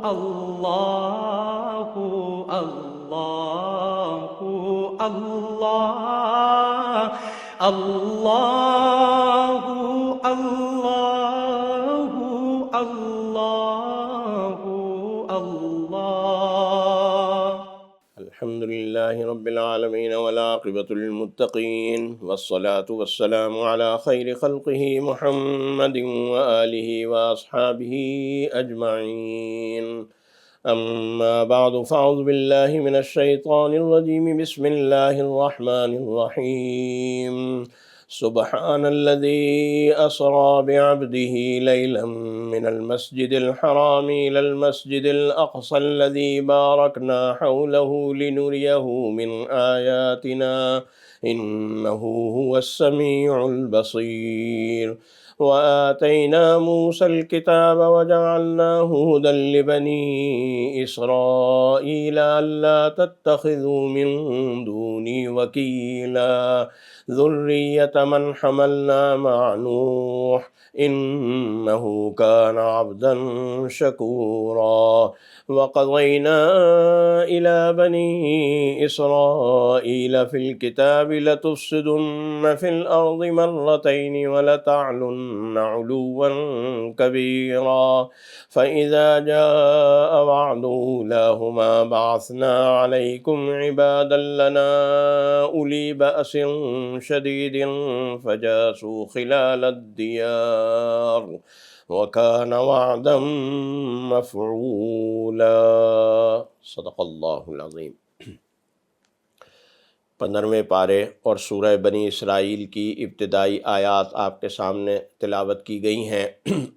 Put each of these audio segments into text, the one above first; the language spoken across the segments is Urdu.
اللہ اللہ اللہ اللہ اللہ اللہ اللہ۔ الحمد لله رب العالمين والعاقبة للمتقين والصلاة والسلام على خير خلقه محمد وآله وأصحابه أجمعين. أما بعد فأعوذ بالله من الشيطان الرجيم. بسم الله الرحمن الرحيم. سبحان الذي أسرى بعبده ليلا من المسجد الحرام إلى المسجد الأقصى الذي باركنا حوله لنريه من آياتنا إنه هو السميع البصير. وآتينا موسى الكتاب وجعلناه هدى لبني إسرائيل ألا تتخذوا من دوني وكيلا ذرية من حملنا مع نوح إنه كان عبدا شكورا. وقضينا إلى بني إسرائيل في الكتاب لتفسدن في الأرض مرتين ولتعلن علوا كبيرا فإذا جاء وعد أولاهما بعثنا عليكم عبادا لنا أولي بأس شديد فجاسوا خلال الديار وكان وعدا مفعولا. صدق اللہ العظیم. 15ویں پارے اور سورہ بنی اسرائیل کی ابتدائی آیات آپ کے سامنے تلاوت کی گئی ہیں،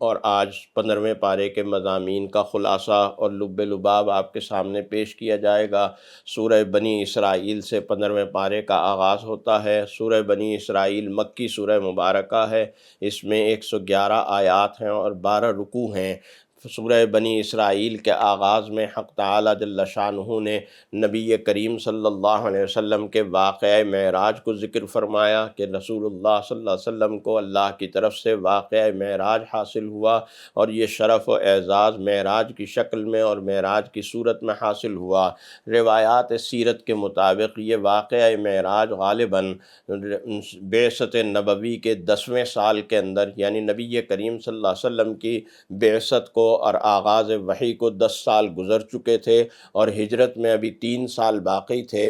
اور آج 15ویں پارے کے مضامین کا خلاصہ اور لب لباب آپ کے سامنے پیش کیا جائے گا. سورہ بنی اسرائیل سے 15ویں پارے کا آغاز ہوتا ہے. سورہ بنی اسرائیل مکی سورہ مبارکہ ہے. اس میں 111 آیات ہیں اور 12 رکوع ہیں. سورہ بنی اسرائیل کے آغاز میں حق تعالیٰ جل شانہ نے نبی کریم صلی اللہ علیہ وسلم کے واقعہ معراج کو ذکر فرمایا کہ رسول اللہ صلی اللہ علیہ وسلم کو اللہ کی طرف سے واقعہ معراج حاصل ہوا، اور یہ شرف و اعزاز معراج کی شکل میں اور معراج کی صورت میں حاصل ہوا. روایات سیرت کے مطابق یہ واقعہ معراج غالباً بعثت نبوی کے 10ویں سال کے اندر، یعنی نبی کریم صلی اللہ علیہ وسلم کی بعثت کو اور آغاز وحی کو 10 سال گزر چکے تھے اور ہجرت میں ابھی 3 سال باقی تھے.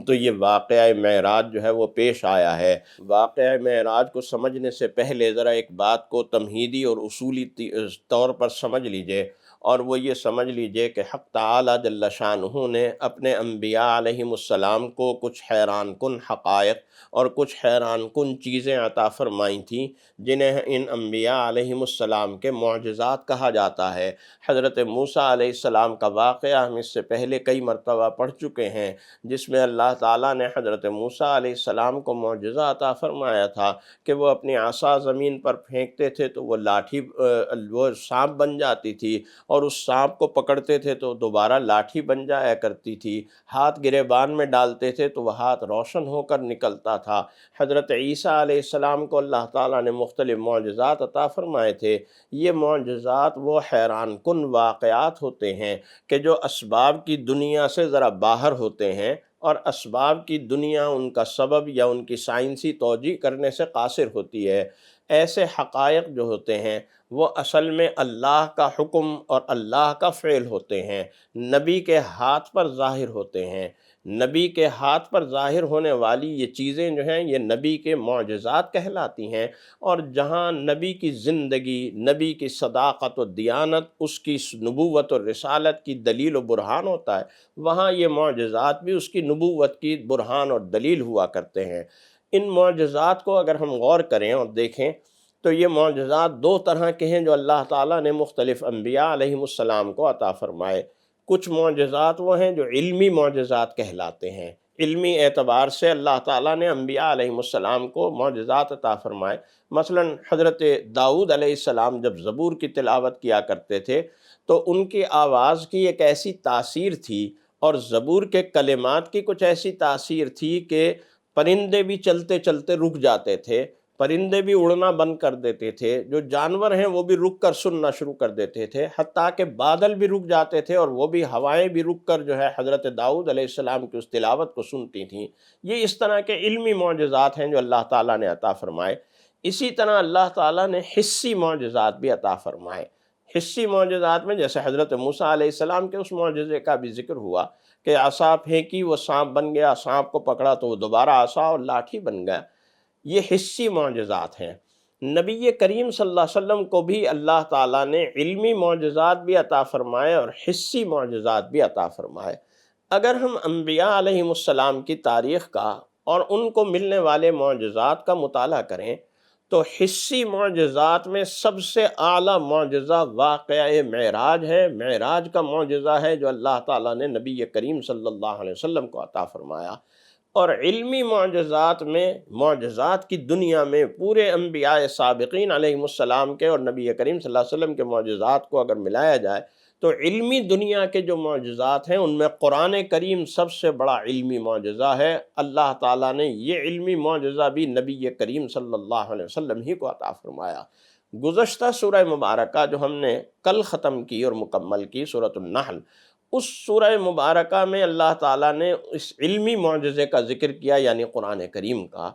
تو یہ واقعہ معراج جو ہے وہ پیش آیا ہے. واقعہ معراج کو سمجھنے سے پہلے ذرا ایک بات کو تمہیدی اور اصولی طور پر سمجھ لیجئے، اور وہ یہ سمجھ لیجئے کہ حق تعالیٰ جل شانہ نے اپنے انبیاء علیہم السلام کو کچھ حیران کن حقائق اور کچھ حیران کن چیزیں عطا فرمائی تھیں، جنہیں ان انبیاء علیہم السلام کے معجزات کہا جاتا ہے. حضرت موسیٰ علیہ السلام کا واقعہ ہم اس سے پہلے کئی مرتبہ پڑھ چکے ہیں، جس میں اللہ تعالیٰ نے حضرت موسیٰ علیہ السلام کو معجزہ عطا فرمایا تھا کہ وہ اپنی عصا زمین پر پھینکتے تھے تو وہ لاٹھی وہ سانپ بن جاتی تھی، اور اس سانپ کو پکڑتے تھے تو دوبارہ لاٹھی بن جایا کرتی تھی. ہاتھ گریبان میں ڈالتے تھے تو وہ ہاتھ روشن ہو کر نکلتا تھا. حضرت عیسیٰ علیہ السلام کو اللہ تعالیٰ نے مختلف معجزات عطا فرمائے تھے. یہ معجزات وہ حیران کن واقعات ہوتے ہیں کہ جو اسباب کی دنیا سے ذرا باہر ہوتے ہیں، اور اسباب کی دنیا ان کا سبب یا ان کی سائنسی توجیہ کرنے سے قاصر ہوتی ہے. ایسے حقائق جو ہوتے ہیں وہ اصل میں اللہ کا حکم اور اللہ کا فعل ہوتے ہیں، نبی کے ہاتھ پر ظاہر ہوتے ہیں. نبی کے ہاتھ پر ظاہر ہونے والی یہ چیزیں جو ہیں یہ نبی کے معجزات کہلاتی ہیں. اور جہاں نبی کی زندگی، نبی کی صداقت و دیانت، اس کی نبوت و رسالت کی دلیل و برہان ہوتا ہے، وہاں یہ معجزات بھی اس کی نبوت کی برہان اور دلیل ہوا کرتے ہیں. ان معجزات کو اگر ہم غور کریں اور دیکھیں تو یہ معجزات 2 طرح کے ہیں جو اللہ تعالیٰ نے مختلف انبیاء علیہم السلام کو عطا فرمائے. کچھ معجزات وہ ہیں جو علمی معجزات کہلاتے ہیں. علمی اعتبار سے اللہ تعالیٰ نے انبیاء علیہم السلام کو معجزات عطا فرمائے. مثلا حضرت داؤد علیہ السلام جب زبور کی تلاوت کیا کرتے تھے تو ان کی آواز کی ایک ایسی تاثیر تھی، اور زبور کے کلمات کی کچھ ایسی تاثیر تھی کہ پرندے بھی چلتے چلتے رک جاتے تھے، پرندے بھی اڑنا بند کر دیتے تھے، جو جانور ہیں وہ بھی رک کر سننا شروع کر دیتے تھے، حتیٰ کہ بادل بھی رک جاتے تھے اور وہ بھی ہوائیں بھی رک کر جو ہے حضرت داؤد علیہ السلام کی اس تلاوت کو سنتی تھیں۔ یہ اس طرح کے علمی معجزات ہیں جو اللہ تعالیٰ نے عطا فرمائے۔ اسی طرح اللہ تعالیٰ نے حسی معجزات بھی عطا فرمائے۔ حسی معجزات میں جیسے حضرت موسیٰ علیہ السلام کے اس معجزے کا بھی ذکر ہوا کہ عصا پھینکی وہ سانپ بن گیا، سانپ کو پکڑا تو وہ دوبارہ عصا اور لاٹھی بن گیا۔ یہ حسی معجزات ہیں۔ نبی کریم صلی اللہ علیہ وسلم کو بھی اللہ تعالیٰ نے علمی معجزات بھی عطا فرمائے اور حسی معجزات بھی عطا فرمائے۔ اگر ہم انبیاء علیہم السلام کی تاریخ کا اور ان کو ملنے والے معجزات کا مطالعہ کریں تو حسی معجزات میں سب سے اعلیٰ معجزہ واقعہ معراج ہے۔ معراج کا معجزہ ہے جو اللہ تعالیٰ نے نبی کریم صلی اللہ علیہ وسلم کو عطا فرمایا۔ اور علمی معجزات میں، معجزات کی دنیا میں پورے انبیاء سابقین علیہم السلام کے اور نبی کریم صلی اللہ علیہ وسلم کے معجزات کو اگر ملایا جائے تو علمی دنیا کے جو معجزات ہیں ان میں قرآن کریم سب سے بڑا علمی معجزہ ہے۔ اللہ تعالیٰ نے یہ علمی معجزہ بھی نبی کریم صلی اللہ علیہ وسلم ہی کو عطا فرمایا۔ گزشتہ سورہ مبارکہ جو ہم نے کل ختم کی اور مکمل کی، سورۃ النحل، اس سورہ مبارکہ میں اللہ تعالیٰ نے اس علمی معجزے کا ذکر کیا، یعنی قرآن کریم کا۔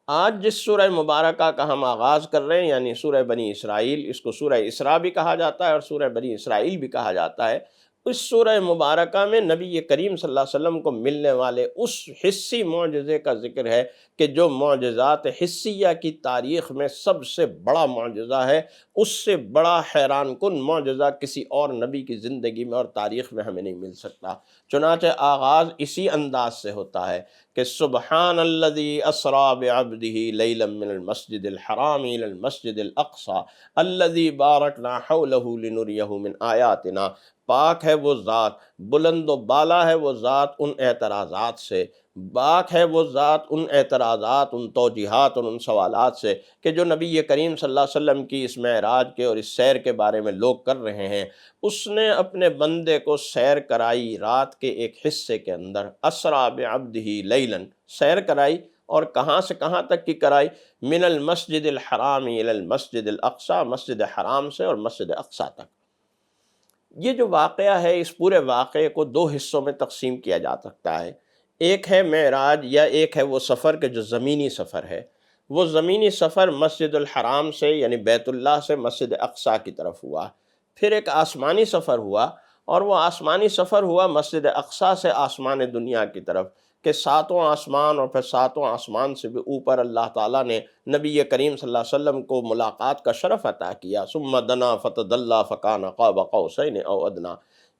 آج جس سورہ مبارکہ کا ہم آغاز کر رہے ہیں یعنی سورہ بنی اسرائیل، اس کو سورہ اسراء بھی کہا جاتا ہے اور سورہ بنی اسرائیل بھی کہا جاتا ہے، اس سورہ مبارکہ میں نبی کریم صلی اللہ علیہ وسلم کو ملنے والے اس حسی معجزے کا ذکر ہے کہ جو معجزات حسیہ کی تاریخ میں سب سے بڑا معجزہ ہے۔ اس سے بڑا حیران کن معجزہ کسی اور نبی کی زندگی میں اور تاریخ میں ہمیں نہیں مل سکتا۔ چنانچہ آغاز اسی انداز سے ہوتا ہے کہ سبحان الذی اسریٰ بعبدہ لیلا من المسجد الحرام الی المسجد الاقصی الذی بارکنا حولہ لنریہ من آیاتنا۔ پاک ہے وہ ذات، بلند و بالا ہے وہ ذات ان اعتراضات سے، پاک ہے وہ ذات ان اعتراضات، ان توجیحات اور ان سوالات سے کہ جو نبی کریم صلی اللہ علیہ وسلم کی اس معراج کے اور اس سیر کے بارے میں لوگ کر رہے ہیں۔ اس نے اپنے بندے کو سیر کرائی رات کے ایک حصے کے اندر، اسریٰ بعبدہ لیلا، سیر کرائی، اور کہاں سے کہاں تک کی کرائی؟ من المسجد الحرام الی المسجد الاقصی، مسجد حرام سے اور مسجد اقصی تک۔ یہ جو واقعہ ہے اس پورے واقعے کو دو حصوں میں تقسیم کیا جا سکتا ہے۔ ایک ہے معراج یا ایک ہے وہ سفر کہ جو زمینی سفر ہے۔ وہ زمینی سفر مسجد الحرام سے یعنی بیت اللہ سے مسجد اقصی کی طرف ہوا۔ پھر ایک آسمانی سفر ہوا اور وہ آسمانی سفر ہوا مسجد اقصی سے آسمان دنیا کی طرف کہ ساتوں آسمان اور پھر ساتوں آسمان سے بھی اوپر اللہ تعالیٰ نے نبی کریم صلی اللہ علیہ وسلم کو ملاقات کا شرف عطا کیا۔ ثم دنا فتدلی فکان قاب قوسین او ادنی۔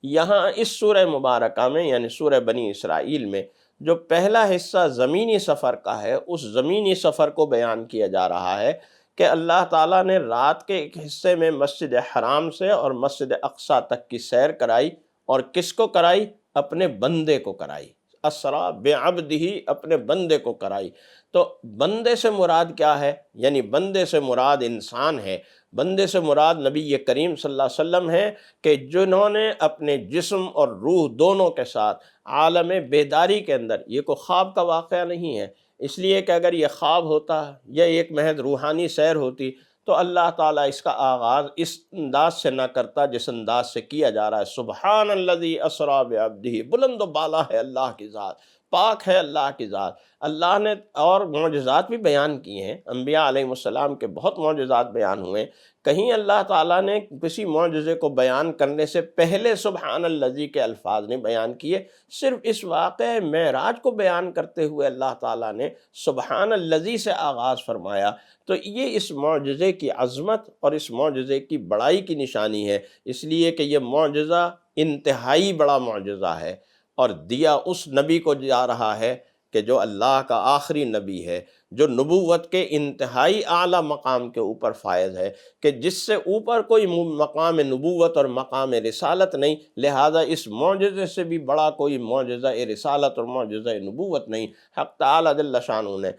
یہاں اس سورہ مبارکہ میں یعنی سورہ بنی اسرائیل میں جو پہلا حصہ زمینی سفر کا ہے، اس زمینی سفر کو بیان کیا جا رہا ہے کہ اللہ تعالیٰ نے رات کے ایک حصے میں مسجد حرام سے اور مسجد اقصی تک کی سیر کرائی، اور کس کو کرائی؟ اپنے بندے کو کرائی۔ اسریٰ بعبدہ، اپنے بندے کو کرائی۔ تو بندے سے مراد کیا ہے؟ یعنی بندے سے مراد انسان ہے، بندے سے مراد نبی کریم صلی اللہ علیہ وسلم ہے کہ جنہوں نے اپنے جسم اور روح دونوں کے ساتھ عالم بیداری کے اندر، یہ کوئی خواب کا واقعہ نہیں ہے، اس لیے کہ اگر یہ خواب ہوتا یا ایک محض روحانی سیر ہوتی تو اللہ تعالیٰ اس کا آغاز اس انداز سے نہ کرتا جس انداز سے کیا جا رہا ہے۔ سبحان الذی اسریٰ بعبدہ، بلند و بالا ہے اللہ کی ذات، پاک ہے اللہ کی ذات۔ اللہ نے اور معجزات بھی بیان کیے ہیں، انبیاء علیہ السلام کے بہت معجزات بیان ہوئے۔ کہیں اللہ تعالیٰ نے کسی معجزے کو بیان کرنے سے پہلے سبحان الذی کے الفاظ نہیں بیان کیے، صرف اس واقعہ معراج کو بیان کرتے ہوئے اللہ تعالیٰ نے سبحان الذی سے آغاز فرمایا۔ تو یہ اس معجزے کی عظمت اور اس معجزے کی بڑائی کی نشانی ہے، اس لیے کہ یہ معجزہ انتہائی بڑا معجزہ ہے اور دیا اس نبی کو جا رہا ہے کہ جو اللہ کا آخری نبی ہے، جو نبوت کے انتہائی اعلیٰ مقام کے اوپر فائز ہے، کہ جس سے اوپر کوئی مقام نبوت اور مقام رسالت نہیں، لہذا اس معجزے سے بھی بڑا کوئی معجزہ رسالت اور معجزہ نبوت نہیں۔ حق تعالیٰ جل شانہ نے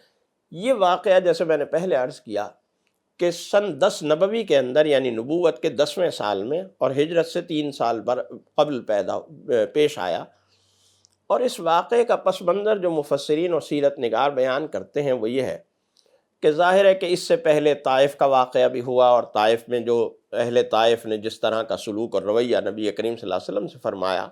یہ واقعہ، جیسے میں نے پہلے عرض کیا کہ سن 10 نبوی کے اندر یعنی نبوت کے 10ویں سال میں اور ہجرت سے 3 سال قبل پیش آیا، اور اس واقعے کا پس منظر جو مفسرین اور سیرت نگار بیان کرتے ہیں وہ یہ ہے کہ ظاہر ہے کہ اس سے پہلے طائف کا واقعہ بھی ہوا، اور طائف میں جو اہل طائف نے جس طرح کا سلوک اور رویہ نبی کریم صلی اللہ علیہ وسلم سے فرمایا،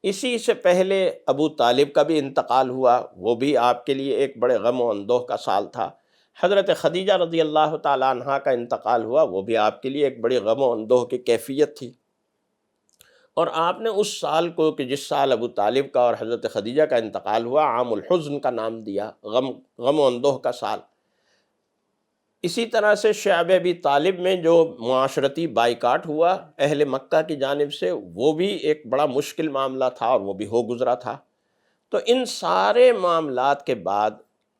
اسی سے پہلے ابو طالب کا بھی انتقال ہوا، وہ بھی آپ کے لیے ایک بڑے غم و اندوہ کا سال تھا۔ حضرت خدیجہ رضی اللہ تعالیٰ عنہا کا انتقال ہوا، وہ بھی آپ کے لیے ایک بڑی غم و اندوہ کی کیفیت تھی۔ اور آپ نے اس سال کو کہ جس سال ابو طالب کا اور حضرت خدیجہ کا انتقال ہوا، عام الحزن کا نام دیا، غم و اندوہ کا سال۔ اسی طرح سے شعب ابی طالب میں جو معاشرتی بائیکاٹ ہوا اہل مکہ کی جانب سے، وہ بھی ایک بڑا مشکل معاملہ تھا اور وہ بھی ہو گزرا تھا۔ تو ان سارے معاملات کے بعد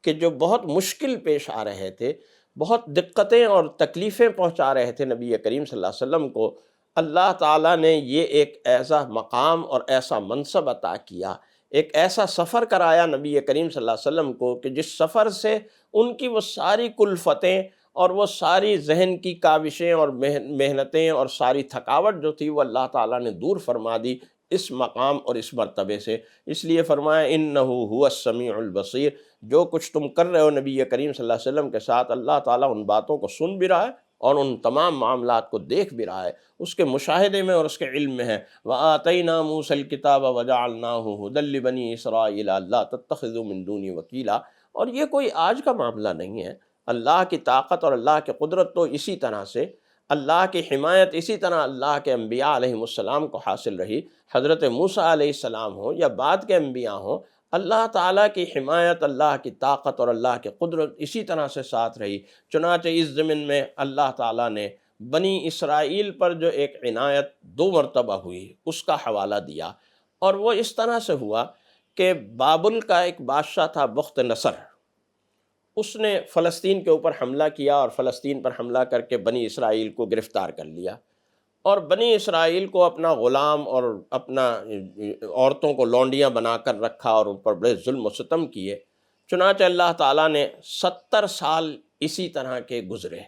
کہ جو بہت مشکل پیش آ رہے تھے، بہت دقتیں اور تکلیفیں پہنچا رہے تھے نبی کریم صلی اللہ علیہ وسلم کو، اللہ تعالیٰ نے یہ ایک ایسا مقام اور ایسا منصب عطا کیا، ایک ایسا سفر کرایا نبی کریم صلی اللہ علیہ وسلم کو کہ جس سفر سے ان کی وہ ساری کلفتیں اور وہ ساری ذہن کی کاوشیں اور محنتیں اور ساری تھکاوٹ جو تھی، وہ اللہ تعالیٰ نے دور فرما دی اس مقام اور اس مرتبے سے۔ اس لیے فرمایا انہ هو السمیع البصیر، جو کچھ تم کر رہے ہو نبی کریم صلی اللہ علیہ وسلم کے ساتھ، اللہ تعالیٰ ان باتوں کو سن بھی رہا ہے اور ان تمام معاملات کو دیکھ بھی رہا ہے، اس کے مشاہدے میں اور اس کے علم میں ہے۔ وَآتَيْنَا مُوسَى الْكِتَابَ وَجَعَلْنَاهُ هُدًى لِّبَنِي إِسْرَائِيلَ أَلَّا تَتَّخِذُوا مِن دُونِي وَكِيلًا۔ اور یہ کوئی آج کا معاملہ نہیں ہے، اللہ کی طاقت اور اللہ کی قدرت تو اسی طرح سے، اللہ کی حمایت اسی طرح اللہ کے انبیاء علیہ السلام کو حاصل رہی، حضرت موسیٰ علیہ السلام ہوں یا بعد کے انبیاء ہوں، اللہ تعالیٰ کی حمایت، اللہ کی طاقت اور اللہ کی قدرت اسی طرح سے ساتھ رہی۔ چنانچہ اس ضمن میں اللہ تعالیٰ نے بنی اسرائیل پر جو ایک عنایت 2 مرتبہ ہوئی اس کا حوالہ دیا، اور وہ اس طرح سے ہوا کہ بابل کا ایک بادشاہ تھا بخت نصر، اس نے فلسطین کے اوپر حملہ کیا اور فلسطین پر حملہ کر کے بنی اسرائیل کو گرفتار کر لیا، اور بنی اسرائیل کو اپنا غلام اور اپنا عورتوں کو لونڈیاں بنا کر رکھا اور ان پر بڑے ظلم و ستم کیے۔ چنانچہ اللہ تعالیٰ نے 70 سال اسی طرح کے گزرے۔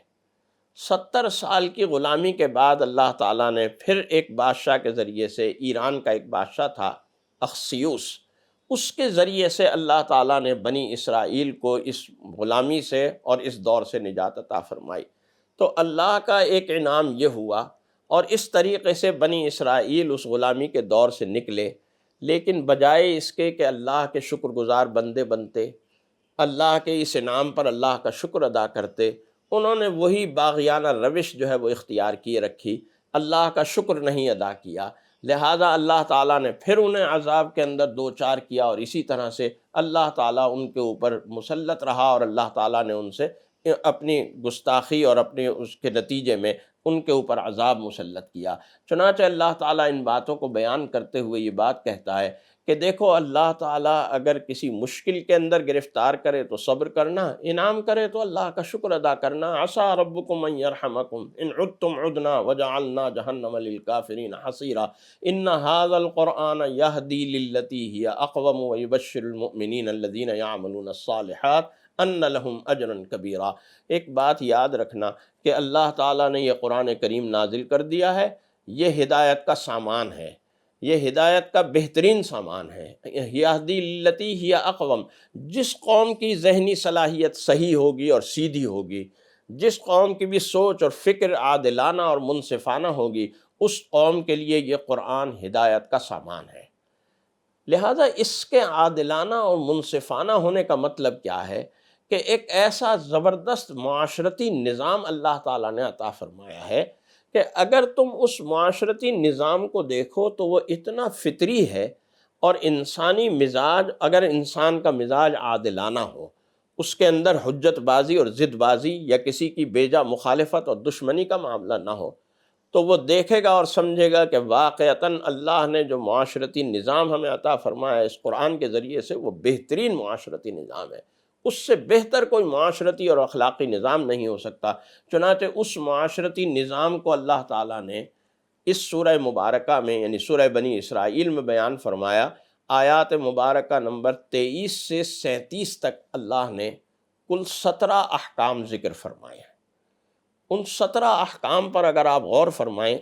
70 سال کی غلامی کے بعد اللہ تعالیٰ نے پھر ایک بادشاہ کے ذریعے سے، ایران کا ایک بادشاہ تھا اخسیوس، اس کے ذریعے سے اللہ تعالیٰ نے بنی اسرائیل کو اس غلامی سے اور اس دور سے نجات عطا فرمائی۔ تو اللہ کا ایک انعام یہ ہوا، اور اس طریقے سے بنی اسرائیل اس غلامی کے دور سے نکلے، لیکن بجائے اس کے کہ اللہ کے شکر گزار بندے بنتے، اللہ کے اس انعام پر اللہ کا شکر ادا کرتے، انہوں نے وہی باغیانہ روش جو ہے وہ اختیار کیے رکھی، اللہ کا شکر نہیں ادا کیا، لہذا اللہ تعالیٰ نے پھر انہیں عذاب کے اندر دوچار کیا، اور اسی طرح سے اللہ تعالیٰ ان کے اوپر مسلط رہا، اور اللہ تعالیٰ نے ان سے اپنی گستاخی اور اپنے اس کے نتیجے میں ان کے اوپر عذاب مسلط کیا۔ چنانچہ اللہ تعالیٰ ان باتوں کو بیان کرتے ہوئے یہ بات کہتا ہے کہ دیکھو، اللہ تعالیٰ اگر کسی مشکل کے اندر گرفتار کرے تو صبر کرنا، انعام کرے تو اللہ کا شکر ادا کرنا۔ عسیٰ ربکم ان یرحمکم ان عدتم عدنا وجعلنا جہنم للکافرین حصیرا ان ھذا القرآن یہدی للتی ہی اقوم ویبشر المؤمنین الذین یعملون الصالحات ان لہم اجرا کبیرا۔ ایک بات یاد رکھنا کہ اللہ تعالیٰ نے یہ قرآن کریم نازل کر دیا ہے، یہ ہدایت کا سامان ہے، یہ ہدایت کا بہترین سامان ہے۔ یہدی للتی ہی اقوم، جس قوم کی ذہنی صلاحیت صحیح ہوگی اور سیدھی ہوگی، جس قوم کی بھی سوچ اور فکر عادلانہ اور منصفانہ ہوگی، اس قوم کے لیے یہ قرآن ہدایت کا سامان ہے۔ لہذا اس کے عادلانہ اور منصفانہ ہونے کا مطلب کیا ہے کہ ایک ایسا زبردست معاشرتی نظام اللہ تعالیٰ نے عطا فرمایا ہے کہ اگر تم اس معاشرتی نظام کو دیکھو تو وہ اتنا فطری ہے، اور انسانی مزاج، اگر انسان کا مزاج عادلانہ ہو، اس کے اندر حجت بازی اور ضد بازی یا کسی کی بیجا مخالفت اور دشمنی کا معاملہ نہ ہو، تو وہ دیکھے گا اور سمجھے گا کہ واقعتاً اللہ نے جو معاشرتی نظام ہمیں عطا فرمایا ہے اس قرآن کے ذریعے سے، وہ بہترین معاشرتی نظام ہے، اس سے بہتر کوئی معاشرتی اور اخلاقی نظام نہیں ہو سکتا۔ چنانچہ اس معاشرتی نظام کو اللہ تعالیٰ نے اس سورہ مبارکہ میں، یعنی سورہ بنی اسرائیل میں بیان فرمایا۔ آیات مبارکہ نمبر 23 سے 37 تک اللہ نے کل 17 احکام ذکر فرمائے ہیں۔ ان 17 احکام پر اگر آپ غور فرمائیں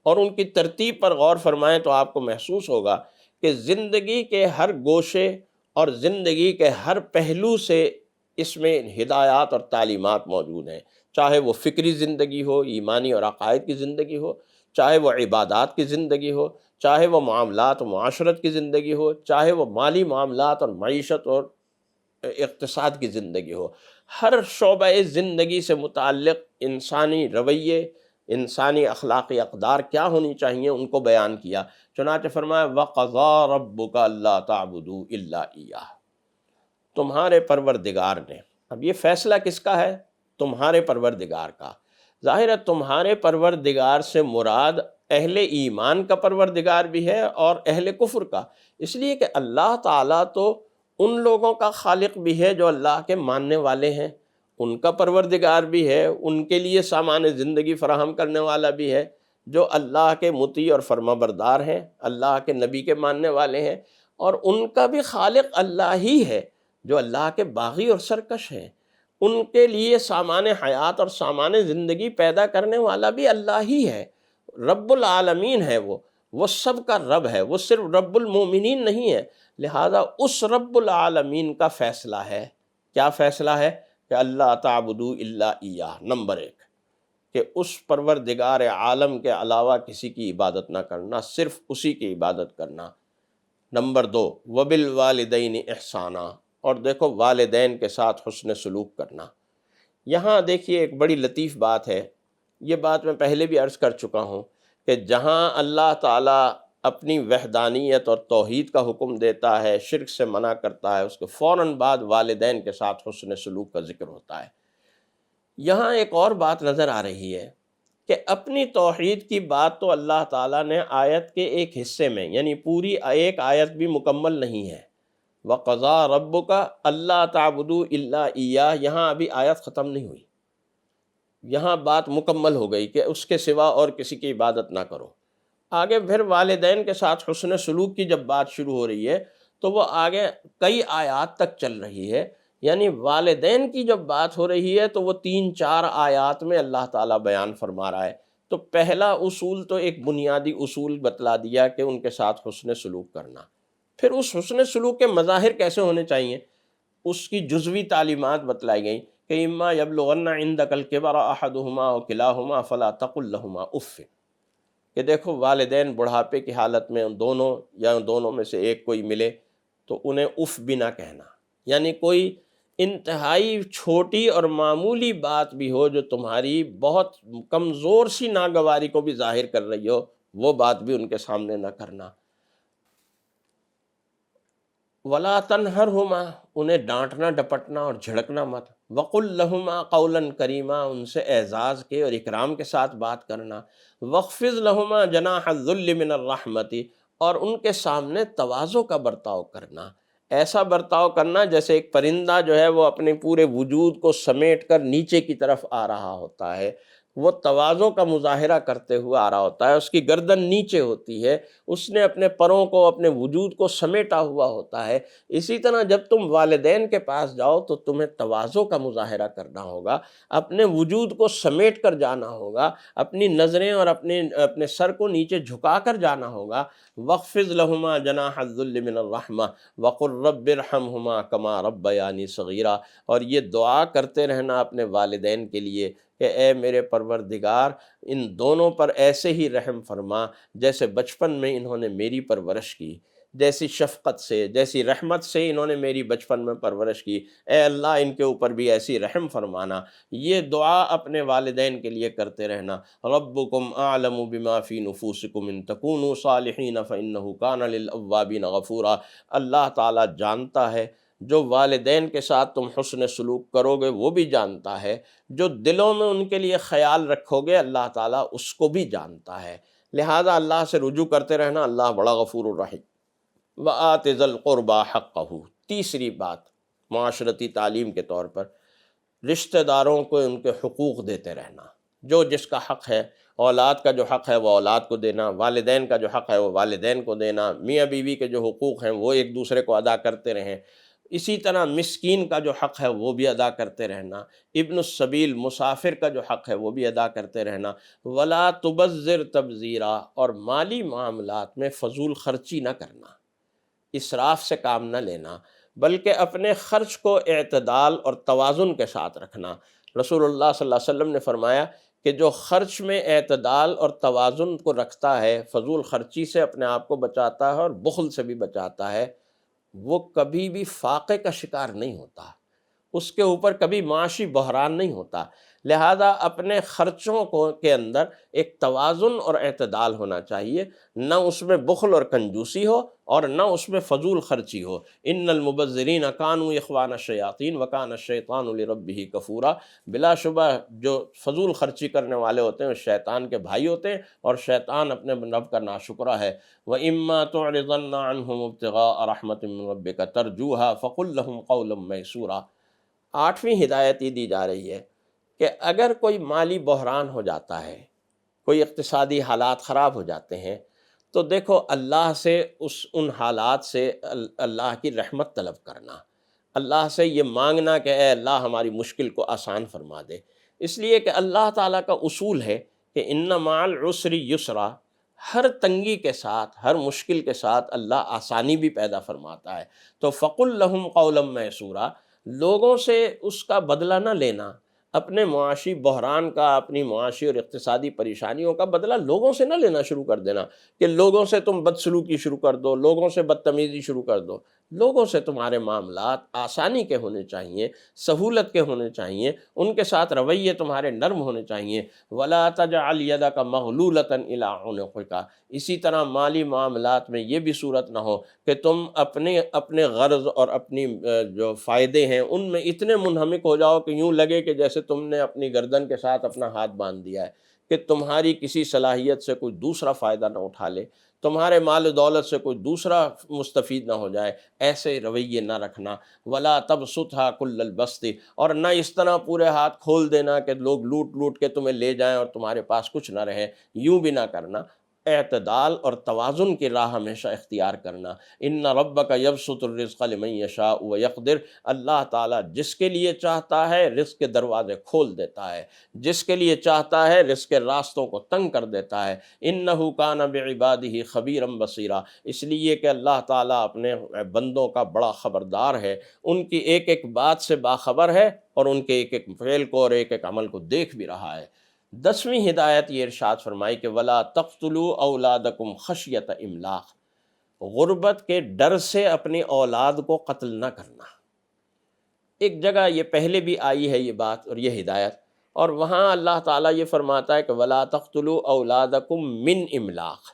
اور ان کی ترتیب پر غور فرمائیں تو آپ کو محسوس ہوگا کہ زندگی کے ہر گوشے اور زندگی کے ہر پہلو سے اس میں ہدایات اور تعلیمات موجود ہیں، چاہے وہ فکری زندگی ہو، ایمانی اور عقائد کی زندگی ہو، چاہے وہ عبادات کی زندگی ہو، چاہے وہ معاملات و معاشرت کی زندگی ہو، چاہے وہ مالی معاملات اور معیشت اور اقتصاد کی زندگی ہو۔ ہر شعبہ زندگی سے متعلق انسانی رویے، انسانی اخلاقی اقدار کیا ہونی چاہیے، ان کو بیان کیا۔ چنانچہ فرمایا وَقَضَىٰ رَبُّكَ أَلَّا تَعْبُدُوا إِلَّا إِيَّاهُ، تمہارے پروردگار نے، اب یہ فیصلہ کس کا ہے؟ تمہارے پروردگار کا۔ ظاہر ہے تمہارے پروردگار سے مراد اہل ایمان کا پروردگار بھی ہے اور اہل کفر کا، اس لیے کہ اللہ تعالیٰ تو ان لوگوں کا خالق بھی ہے جو اللہ کے ماننے والے ہیں، ان کا پروردگار بھی ہے، ان کے لیے سامان زندگی فراہم کرنے والا بھی ہے جو اللہ کے مطیع اور فرما بردار ہیں، اللہ کے نبی کے ماننے والے ہیں، اور ان کا بھی خالق اللہ ہی ہے جو اللہ کے باغی اور سرکش ہیں۔ ان کے لیے سامان حیات اور سامان زندگی پیدا کرنے والا بھی اللہ ہی ہے، رب العالمین ہے، وہ سب کا رب ہے، وہ صرف رب المومنین نہیں ہے۔ لہذا اس رب العالمین کا فیصلہ ہے، کیا فیصلہ ہے؟ کہ اللہ تعبدوا الا ایاہ، نمبر ایک، کہ اس پروردگار عالم کے علاوہ کسی کی عبادت نہ کرنا، صرف اسی کی عبادت کرنا۔ نمبر دو، وبالوالدین احسانا، اور دیکھو والدین کے ساتھ حسن سلوک کرنا۔ یہاں دیکھیے ایک بڑی لطیف بات ہے، یہ بات میں پہلے بھی عرض کر چکا ہوں کہ جہاں اللہ تعالیٰ اپنی وحدانیت اور توحید کا حکم دیتا ہے، شرک سے منع کرتا ہے، اس کے فوراً بعد والدین کے ساتھ حسن سلوک کا ذکر ہوتا ہے۔ یہاں ایک اور بات نظر آ رہی ہے کہ اپنی توحید کی بات تو اللہ تعالیٰ نے آیت کے ایک حصے میں، یعنی پوری ایک آیت بھی مکمل نہیں ہے، وَقَضَىٰ رَبُّكَ أَلَّا تَعْبُدُوا إِلَّا إِيَّاهُ، یہاں ابھی آیت ختم نہیں ہوئی، یہاں بات مکمل ہو گئی کہ اس کے سوا اور کسی کی عبادت نہ کرو۔ آگے پھر والدین کے ساتھ حسن سلوک کی جب بات شروع ہو رہی ہے تو وہ آگے کئی آیات تک چل رہی ہے، یعنی والدین کی جب بات ہو رہی ہے تو وہ 3-4 آیات میں اللہ تعالیٰ بیان فرما رہا ہے۔ تو پہلا اصول تو ایک بنیادی اصول بتلا دیا کہ ان کے ساتھ حسن سلوک کرنا، پھر اس حسن سلوک کے مظاہر کیسے ہونے چاہیے، اس کی جزوی تعلیمات بتلائی گئیں کہ اما یبلغن عندک الکبر احدہما او کلاہما فلا تقل لہما اف، کہ دیکھو والدین بڑھاپے کی حالت میں ان دونوں یا ان دونوں میں سے ایک کوئی ملے تو انہیں اف بھی نہ کہنا، یعنی کوئی انتہائی چھوٹی اور معمولی بات بھی ہو جو تمہاری بہت کمزور سی ناگواری کو بھی ظاہر کر رہی ہو، وہ بات بھی ان کے سامنے نہ کرنا۔ ولا تنہرہما، انہیں ڈانٹنا ڈپٹنا اور جھڑکنا مت، وقل لہما قولا کریما، ان سے اعزاز کے اور اکرام کے ساتھ بات کرنا، واخفض لہما جناح الذل من الرحمت، اور ان کے سامنے تواضع کا برتاؤ کرنا، ایسا برتاؤ کرنا جیسے ایک پرندہ جو ہے وہ اپنے پورے وجود کو سمیٹ کر نیچے کی طرف آ رہا ہوتا ہے، وہ تواضع کا مظاہرہ کرتے ہوئے آ رہا ہوتا ہے، اس کی گردن نیچے ہوتی ہے، اس نے اپنے پروں کو، اپنے وجود کو سمیٹا ہوا ہوتا ہے۔ اسی طرح جب تم والدین کے پاس جاؤ تو تمہیں تواضع کا مظاہرہ کرنا ہوگا، اپنے وجود کو سمیٹ کر جانا ہوگا، اپنی نظریں اور اپنے سر کو نیچے جھکا کر جانا ہوگا۔ وَاخْفِضْ لَهُمَا جَنَاحَ الذُّلِّ مِنَ الرَّحْمَةِ وَقُلْ رَبِّ ارْحَمْهُمَا كَمَا رَبَّيَانِي صَغِيرًا، اور یہ دعا کرتے رہنا اپنے والدین کے لیے کہ اے میرے پروردگار ان دونوں پر ایسے ہی رحم فرما جیسے بچپن میں انہوں نے میری پرورش کی، جیسی شفقت سے، جیسی رحمت سے انہوں نے میری بچپن میں پرورش کی، اے اللہ ان کے اوپر بھی ایسی رحم فرمانا۔ یہ دعا اپنے والدین کے لیے کرتے رہنا۔ ربکم اعلم بما فی نفوسکم ان تکونوا صالحین فانہ کان للأوابین غفورا، اللہ تعالیٰ جانتا ہے، جو والدین کے ساتھ تم حسن سلوک کرو گے وہ بھی جانتا ہے، جو دلوں میں ان کے لیے خیال رکھو گے اللہ تعالیٰ اس کو بھی جانتا ہے۔ لہٰذا اللہ سے رجوع کرتے رہنا، اللہ بڑا غفور الرحیم۔ وآت ذی القربى حقہ، تیسری بات معاشرتی تعلیم کے طور پر رشتہ داروں کو ان کے حقوق دیتے رہنا، جو جس کا حق ہے، اولاد کا جو حق ہے وہ اولاد کو دینا، والدین کا جو حق ہے وہ والدین کو دینا، میاں بیوی کے جو حقوق ہیں وہ ایک دوسرے کو ادا کرتے رہیں، اسی طرح مسکین کا جو حق ہے وہ بھی ادا کرتے رہنا، ابن السبیل مسافر کا جو حق ہے وہ بھی ادا کرتے رہنا، ولا تبذر تبذیرا، اور مالی معاملات میں فضول خرچی نہ کرنا، اسراف سے کام نہ لینا، بلکہ اپنے خرچ کو اعتدال اور توازن کے ساتھ رکھنا۔ رسول اللہ صلی اللہ علیہ وسلم نے فرمایا کہ جو خرچ میں اعتدال اور توازن کو رکھتا ہے، فضول خرچی سے اپنے آپ کو بچاتا ہے اور بخل سے بھی بچاتا ہے، وہ کبھی بھی فاقے کا شکار نہیں ہوتا، اس کے اوپر کبھی معاشی بحران نہیں ہوتا۔ لہذا اپنے خرچوں کے اندر ایک توازن اور اعتدال ہونا چاہیے، نہ اس میں بخل اور کنجوسی ہو اور نہ اس میں فضول خرچی ہو۔ ان المبذرین کانوا اخوان الشیاطین وکان الشیطان لربہ کفورا، بلا شبہ جو فضول خرچی کرنے والے ہوتے ہیں وہ شیطان کے بھائی ہوتے ہیں، اور شیطان اپنے رب کا ناشکرہ ہے۔ وَإِمَّا تُعْرِضَنَّ عَنْهُمُ ابْتِغَاءَ رَحْمَةٍ مِّن رَّبِّكَ تَرْجُوهَا فَقُل لَّهُمْ قَوْلًا مَّيْسُورًا۔ 8ویں ہدایت یہ دی جا رہی ہے کہ اگر کوئی مالی بحران ہو جاتا ہے، کوئی اقتصادی حالات خراب ہو جاتے ہیں، تو دیکھو اللہ سے ان حالات سے اللہ کی رحمت طلب کرنا، اللہ سے یہ مانگنا کہ اے اللہ ہماری مشکل کو آسان فرما دے، اس لیے کہ اللہ تعالیٰ کا اصول ہے کہ ان مع العسر یسرا، ہر تنگی کے ساتھ، ہر مشکل کے ساتھ اللہ آسانی بھی پیدا فرماتا ہے۔ تو فقل لہم قولا میسورا، لوگوں سے اس کا بدلہ نہ لینا، اپنے معاشی بحران کا، اپنی معاشی اور اقتصادی پریشانیوں کا بدلہ لوگوں سے نہ لینا شروع کر دینا کہ لوگوں سے تم بدسلوکی شروع کر دو، لوگوں سے بدتمیزی شروع کر دو۔ لوگوں سے تمہارے معاملات آسانی کے ہونے چاہیے، سہولت کے ہونے چاہیے، ان کے ساتھ رویے تمہارے نرم ہونے چاہیے۔ وَلَا تَجْعَلْ يَدَكَ مَغْلُولَةً إِلَىٰ عُنُقِكَ، اسی طرح مالی معاملات میں یہ بھی صورت نہ ہو کہ تم اپنے غرض اور اپنی جو فائدے ہیں ان میں اتنے منہمک ہو جاؤ کہ یوں لگے کہ جیسے تم نے اپنی گردن کے ساتھ اپنا ہاتھ باندھ دیا ہے، کہ تمہاری کسی صلاحیت سے کوئی دوسرا فائدہ نہ اٹھا لے، تمہارے مال و دولت سے کوئی دوسرا مستفید نہ ہو جائے، ایسے رویے نہ رکھنا۔ ولا تبسطها کل البسط، اور نہ اس طرح پورے ہاتھ کھول دینا کہ لوگ لوٹ لوٹ کے تمہیں لے جائیں اور تمہارے پاس کچھ نہ رہے، یوں بھی نہ کرنا۔ اعتدال اور توازن کی راہ ہمیشہ اختیار کرنا۔ ان ربک یبسط الرزق لمن یشاء ویقدر، اللہ تعالیٰ جس کے لیے چاہتا ہے رزق کے دروازے کھول دیتا ہے، جس کے لیے چاہتا ہے رزق کے راستوں کو تنگ کر دیتا ہے۔ انہ کان بعبادہ خبیرا بصیرا، اس لیے کہ اللہ تعالیٰ اپنے بندوں کا بڑا خبردار ہے، ان کی ایک ایک بات سے باخبر ہے اور ان کے ایک ایک فعل کو اور ایک ایک عمل کو دیکھ بھی رہا ہے۔ 10ویں ہدایت یہ ارشاد فرمائی کہ وَلَا تَقْتُلُوا أَوْلَادَكُمْ خَشْيَةَ إِمْلَاقٍ، غربت کے ڈر سے اپنی اولاد کو قتل نہ کرنا۔ ایک جگہ یہ پہلے بھی آئی ہے یہ بات اور یہ ہدایت، اور وہاں اللہ تعالیٰ یہ فرماتا ہے کہ وَلَا تَقْتُلُوا أَوْلَادَكُمْ مِنْ إِمْلَاقٍ،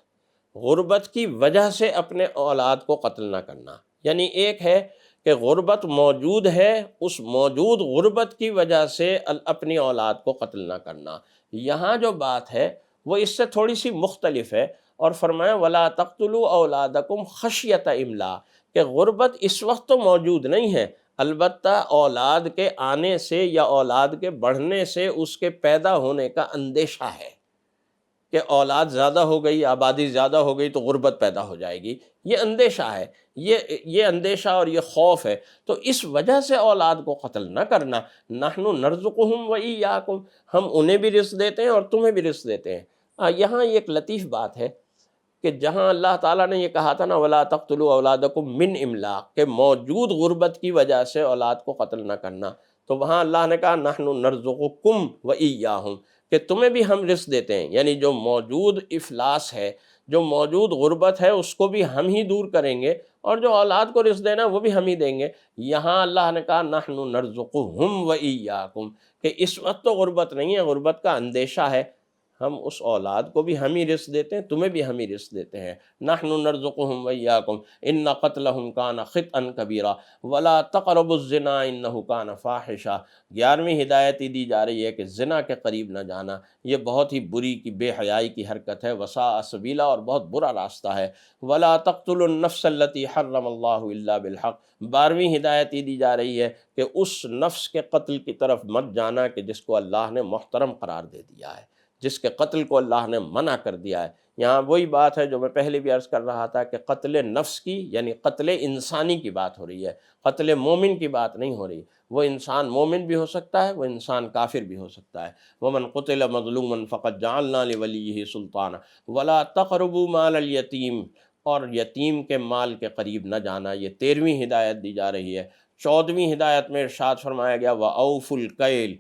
غربت کی وجہ سے اپنے اولاد کو قتل نہ کرنا۔ یعنی ایک ہے کہ غربت موجود ہے، اس موجود غربت کی وجہ سے اپنی اولاد کو قتل نہ کرنا۔ یہاں جو بات ہے وہ اس سے تھوڑی سی مختلف ہے، اور فرمایا وَلَا تَقْتُلُوا أَوْلَادَكُمْ خَشْيَةَ إِمْلَاقٍ، کہ غربت اس وقت تو موجود نہیں ہے، البتہ اولاد کے آنے سے یا اولاد کے بڑھنے سے اس کے پیدا ہونے کا اندیشہ ہے کہ اولاد زیادہ ہو گئی، آبادی زیادہ ہو گئی تو غربت پیدا ہو جائے گی، یہ اندیشہ ہے، یہ اندیشہ اور یہ خوف ہے، تو اس وجہ سے اولاد کو قتل نہ کرنا۔ نحن نرزقہم وإیاکم، ہم انہیں بھی رزق دیتے ہیں اور تمہیں بھی رزق دیتے ہیں۔ یہاں ایک لطیف بات ہے کہ جہاں اللہ تعالیٰ نے یہ کہا تھا نا وَلَا تَقْتُلُوا أَوْلَادَكُمْ مِنْ إِمْلَاقٍ، کہ موجود غربت کی وجہ سے اولاد کو قتل نہ کرنا، تو وہاں اللہ نے کہا نحن نرزقکم وإیاہم، کہ تمہیں بھی ہم رزق دیتے ہیں، یعنی جو موجود افلاس ہے، جو موجود غربت ہے اس کو بھی ہم ہی دور کریں گے، اور جو اولاد کو رزق دینا وہ بھی ہم ہی دیں گے۔ یہاں اللہ نے کہا نحن نرزقہم وإیاکم، کہ اس وقت تو غربت نہیں ہے، غربت کا اندیشہ ہے، ہم اس اولاد کو بھی ہم ہی رزق دیتے ہیں، تمہیں بھی ہم ہی رزق دیتے ہیں۔ نحن نرزقہم وإیاکم ان قتلہم کان خطئا کبیرا ولا تقربوا الزنا انہ کان فاحشا۔ 11ویں ہدایت یہ دی جا رہی ہے کہ زنا کے قریب نہ جانا، یہ بہت ہی بری کی بے حیائی کی حرکت ہے، وساء سبیلا، اور بہت برا راستہ ہے۔ ولا تقتلوا النفس التي حرم اللہ الا بالحق۔ 12ویں ہدایت یہ دی جا رہی ہے کہ اس نفس کے قتل کی طرف مت جانا کہ جس کو اللہ نے محترم قرار دے دیا ہے، جس کے قتل کو اللہ نے منع کر دیا ہے۔ یہاں وہی بات ہے جو میں پہلے بھی عرض کر رہا تھا کہ قتل نفس کی یعنی قتل انسانی کی بات ہو رہی ہے، قتل مومن کی بات نہیں ہو رہی۔ وہ انسان مومن بھی ہو سکتا ہے، وہ انسان کافر بھی ہو سکتا ہے۔ وَمَنْ قُتِلَ مَظْلُومًا فَقَدْ جَعَلْنَا لِوَلِيِّهِ سُلْطَانًا وَلَا تَقْرَبُوا مَالَ الْيَتِيمِ اور یتیم کے مال کے قریب نہ جانا، یہ 13ویں ہدایت دی جا رہی ہے۔ 14ویں ہدایت میں ارشاد فرمایا گیا وَأَوْفُوا الْكَيْلَ،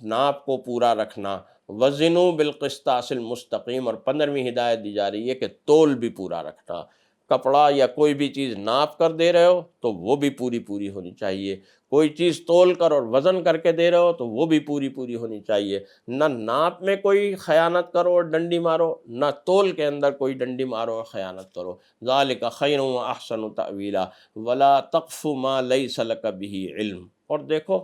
ناپ کو پورا رکھنا، وزنوا بالقسطاس المستقیم، اور 15ویں ہدایت دی جا رہی ہے کہ تول بھی پورا رکھنا۔ کپڑا یا کوئی بھی چیز ناپ کر دے رہے ہو تو وہ بھی پوری پوری ہونی چاہیے، کوئی چیز تول کر اور وزن کر کے دے رہے ہو تو وہ بھی پوری پوری ہونی چاہیے۔ نہ ناپ میں کوئی خیانت کرو اور ڈنڈی مارو، نہ تول کے اندر کوئی ڈنڈی مارو اور خیانت کرو۔ ذالک خیر و احسن تأویلا ولا تقف ما لیس لک بہ علم۔ اور دیکھو،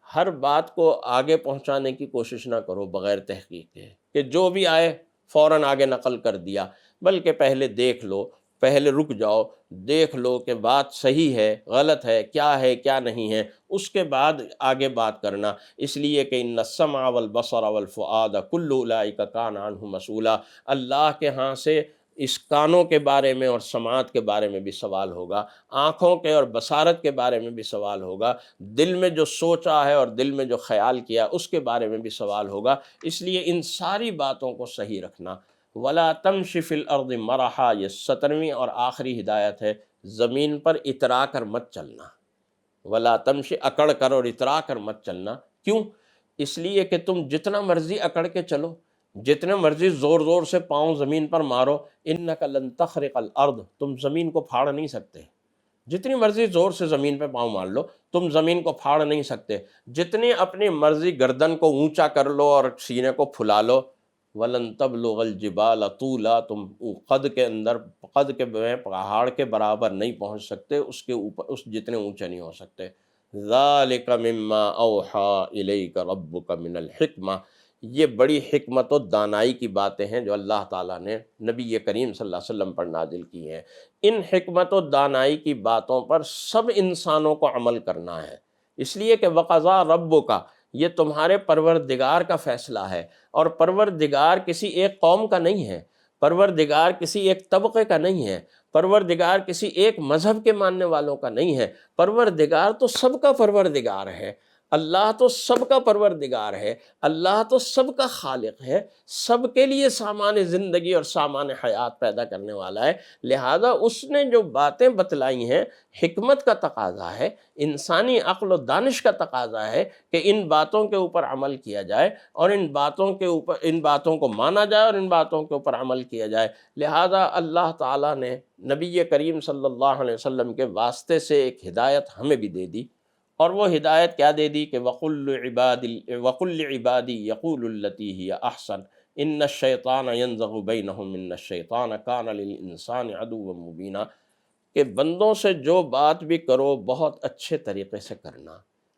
ہر بات کو آگے پہنچانے کی کوشش نہ کرو بغیر تحقیق کے کہ جو بھی آئے فوراً آگے نقل کر دیا، بلکہ پہلے دیکھ لو، پہلے رک جاؤ، دیکھ لو کہ بات صحیح ہے غلط ہے کیا نہیں ہے، اس کے بعد آگے بات کرنا۔ اس لیے کہ ان السمع والبصر والفؤاد کل اولئک کان عنہ مسئولا، اللہ کے ہاں سے اس کانوں کے بارے میں اور سماعت کے بارے میں بھی سوال ہوگا، آنکھوں کے اور بصارت کے بارے میں بھی سوال ہوگا، دل میں جو سوچا ہے اور دل میں جو خیال کیا اس کے بارے میں بھی سوال ہوگا۔ اس لیے ان ساری باتوں کو صحیح رکھنا۔ ولا تمشی فی الارض مرحا، یہ 17ویں اور آخری ہدایت ہے، زمین پر اترا کر مت چلنا۔ ولا تمشی، اکڑ کر اور اترا کر مت چلنا۔ کیوں؟ اس لیے کہ تم جتنا مرضی اکڑ کے چلو، جتنے مرضی زور زور سے پاؤں زمین پر مارو، انک لن تخرق الارض، تم زمین کو پھاڑ نہیں سکتے۔ جتنی مرضی زور سے زمین پہ پاؤں مار لو، تم زمین کو پھاڑ نہیں سکتے۔ جتنی اپنی مرضی گردن کو اونچا کر لو اور سینے کو پھلا لو، وَلَن تَبْلُغَ الْجِبَالَ طُولًا، تم قد کے اندر، قد کے پہاڑ کے برابر نہیں پہنچ سکتے، اس کے اوپر اس جتنے اونچے نہیں ہو سکتے۔ ذَلِكَ مِمَّا أَوْحَىٰ إِلَيْكَ رَبُّكَ مِنَ الْحِكْمَةِ، یہ بڑی حکمت و دانائی کی باتیں ہیں جو اللہ تعالیٰ نے نبی کریم صلی اللہ علیہ وسلم پر نازل کی ہیں۔ ان حکمت و دانائی کی باتوں پر سب انسانوں کو عمل کرنا ہے، اس لیے کہ وَقَضَىٰ رَبُّكَ، یہ تمہارے پروردگار کا فیصلہ ہے، اور پروردگار کسی ایک قوم کا نہیں ہے، پروردگار کسی ایک طبقے کا نہیں ہے، پروردگار کسی ایک مذہب کے ماننے والوں کا نہیں ہے، پروردگار تو سب کا پروردگار ہے۔ اللہ تو سب کا پروردگار ہے، اللہ تو سب کا خالق ہے، سب کے لیے سامان زندگی اور سامان حیات پیدا کرنے والا ہے۔ لہذا اس نے جو باتیں بتلائی ہیں، حکمت کا تقاضا ہے، انسانی عقل و دانش کا تقاضا ہے کہ ان باتوں کے اوپر عمل کیا جائے، اور ان باتوں کو مانا جائے اور ان باتوں کے اوپر عمل کیا جائے۔ لہذا اللہ تعالیٰ نے نبی کریم صلی اللہ علیہ وسلم کے واسطے سے ایک ہدایت ہمیں بھی دے دی، اور وہ ہدایت کیا دے دی کہ وَقُلْ لِعِبَادِي يَقُولُوا الَّتِي هِيَ أَحْسَنُ إِنَّ الشَّيْطَانَ يَنزَغُ بَيْنَهُمْ إِنَّ الشَّيْطَانَ كَانَ لِلْإِنسَانِ عَدُوًّا مُّبِينًا، کہ بندوں سے جو بات بھی کرو بہت اچھے طریقے سے کرنا،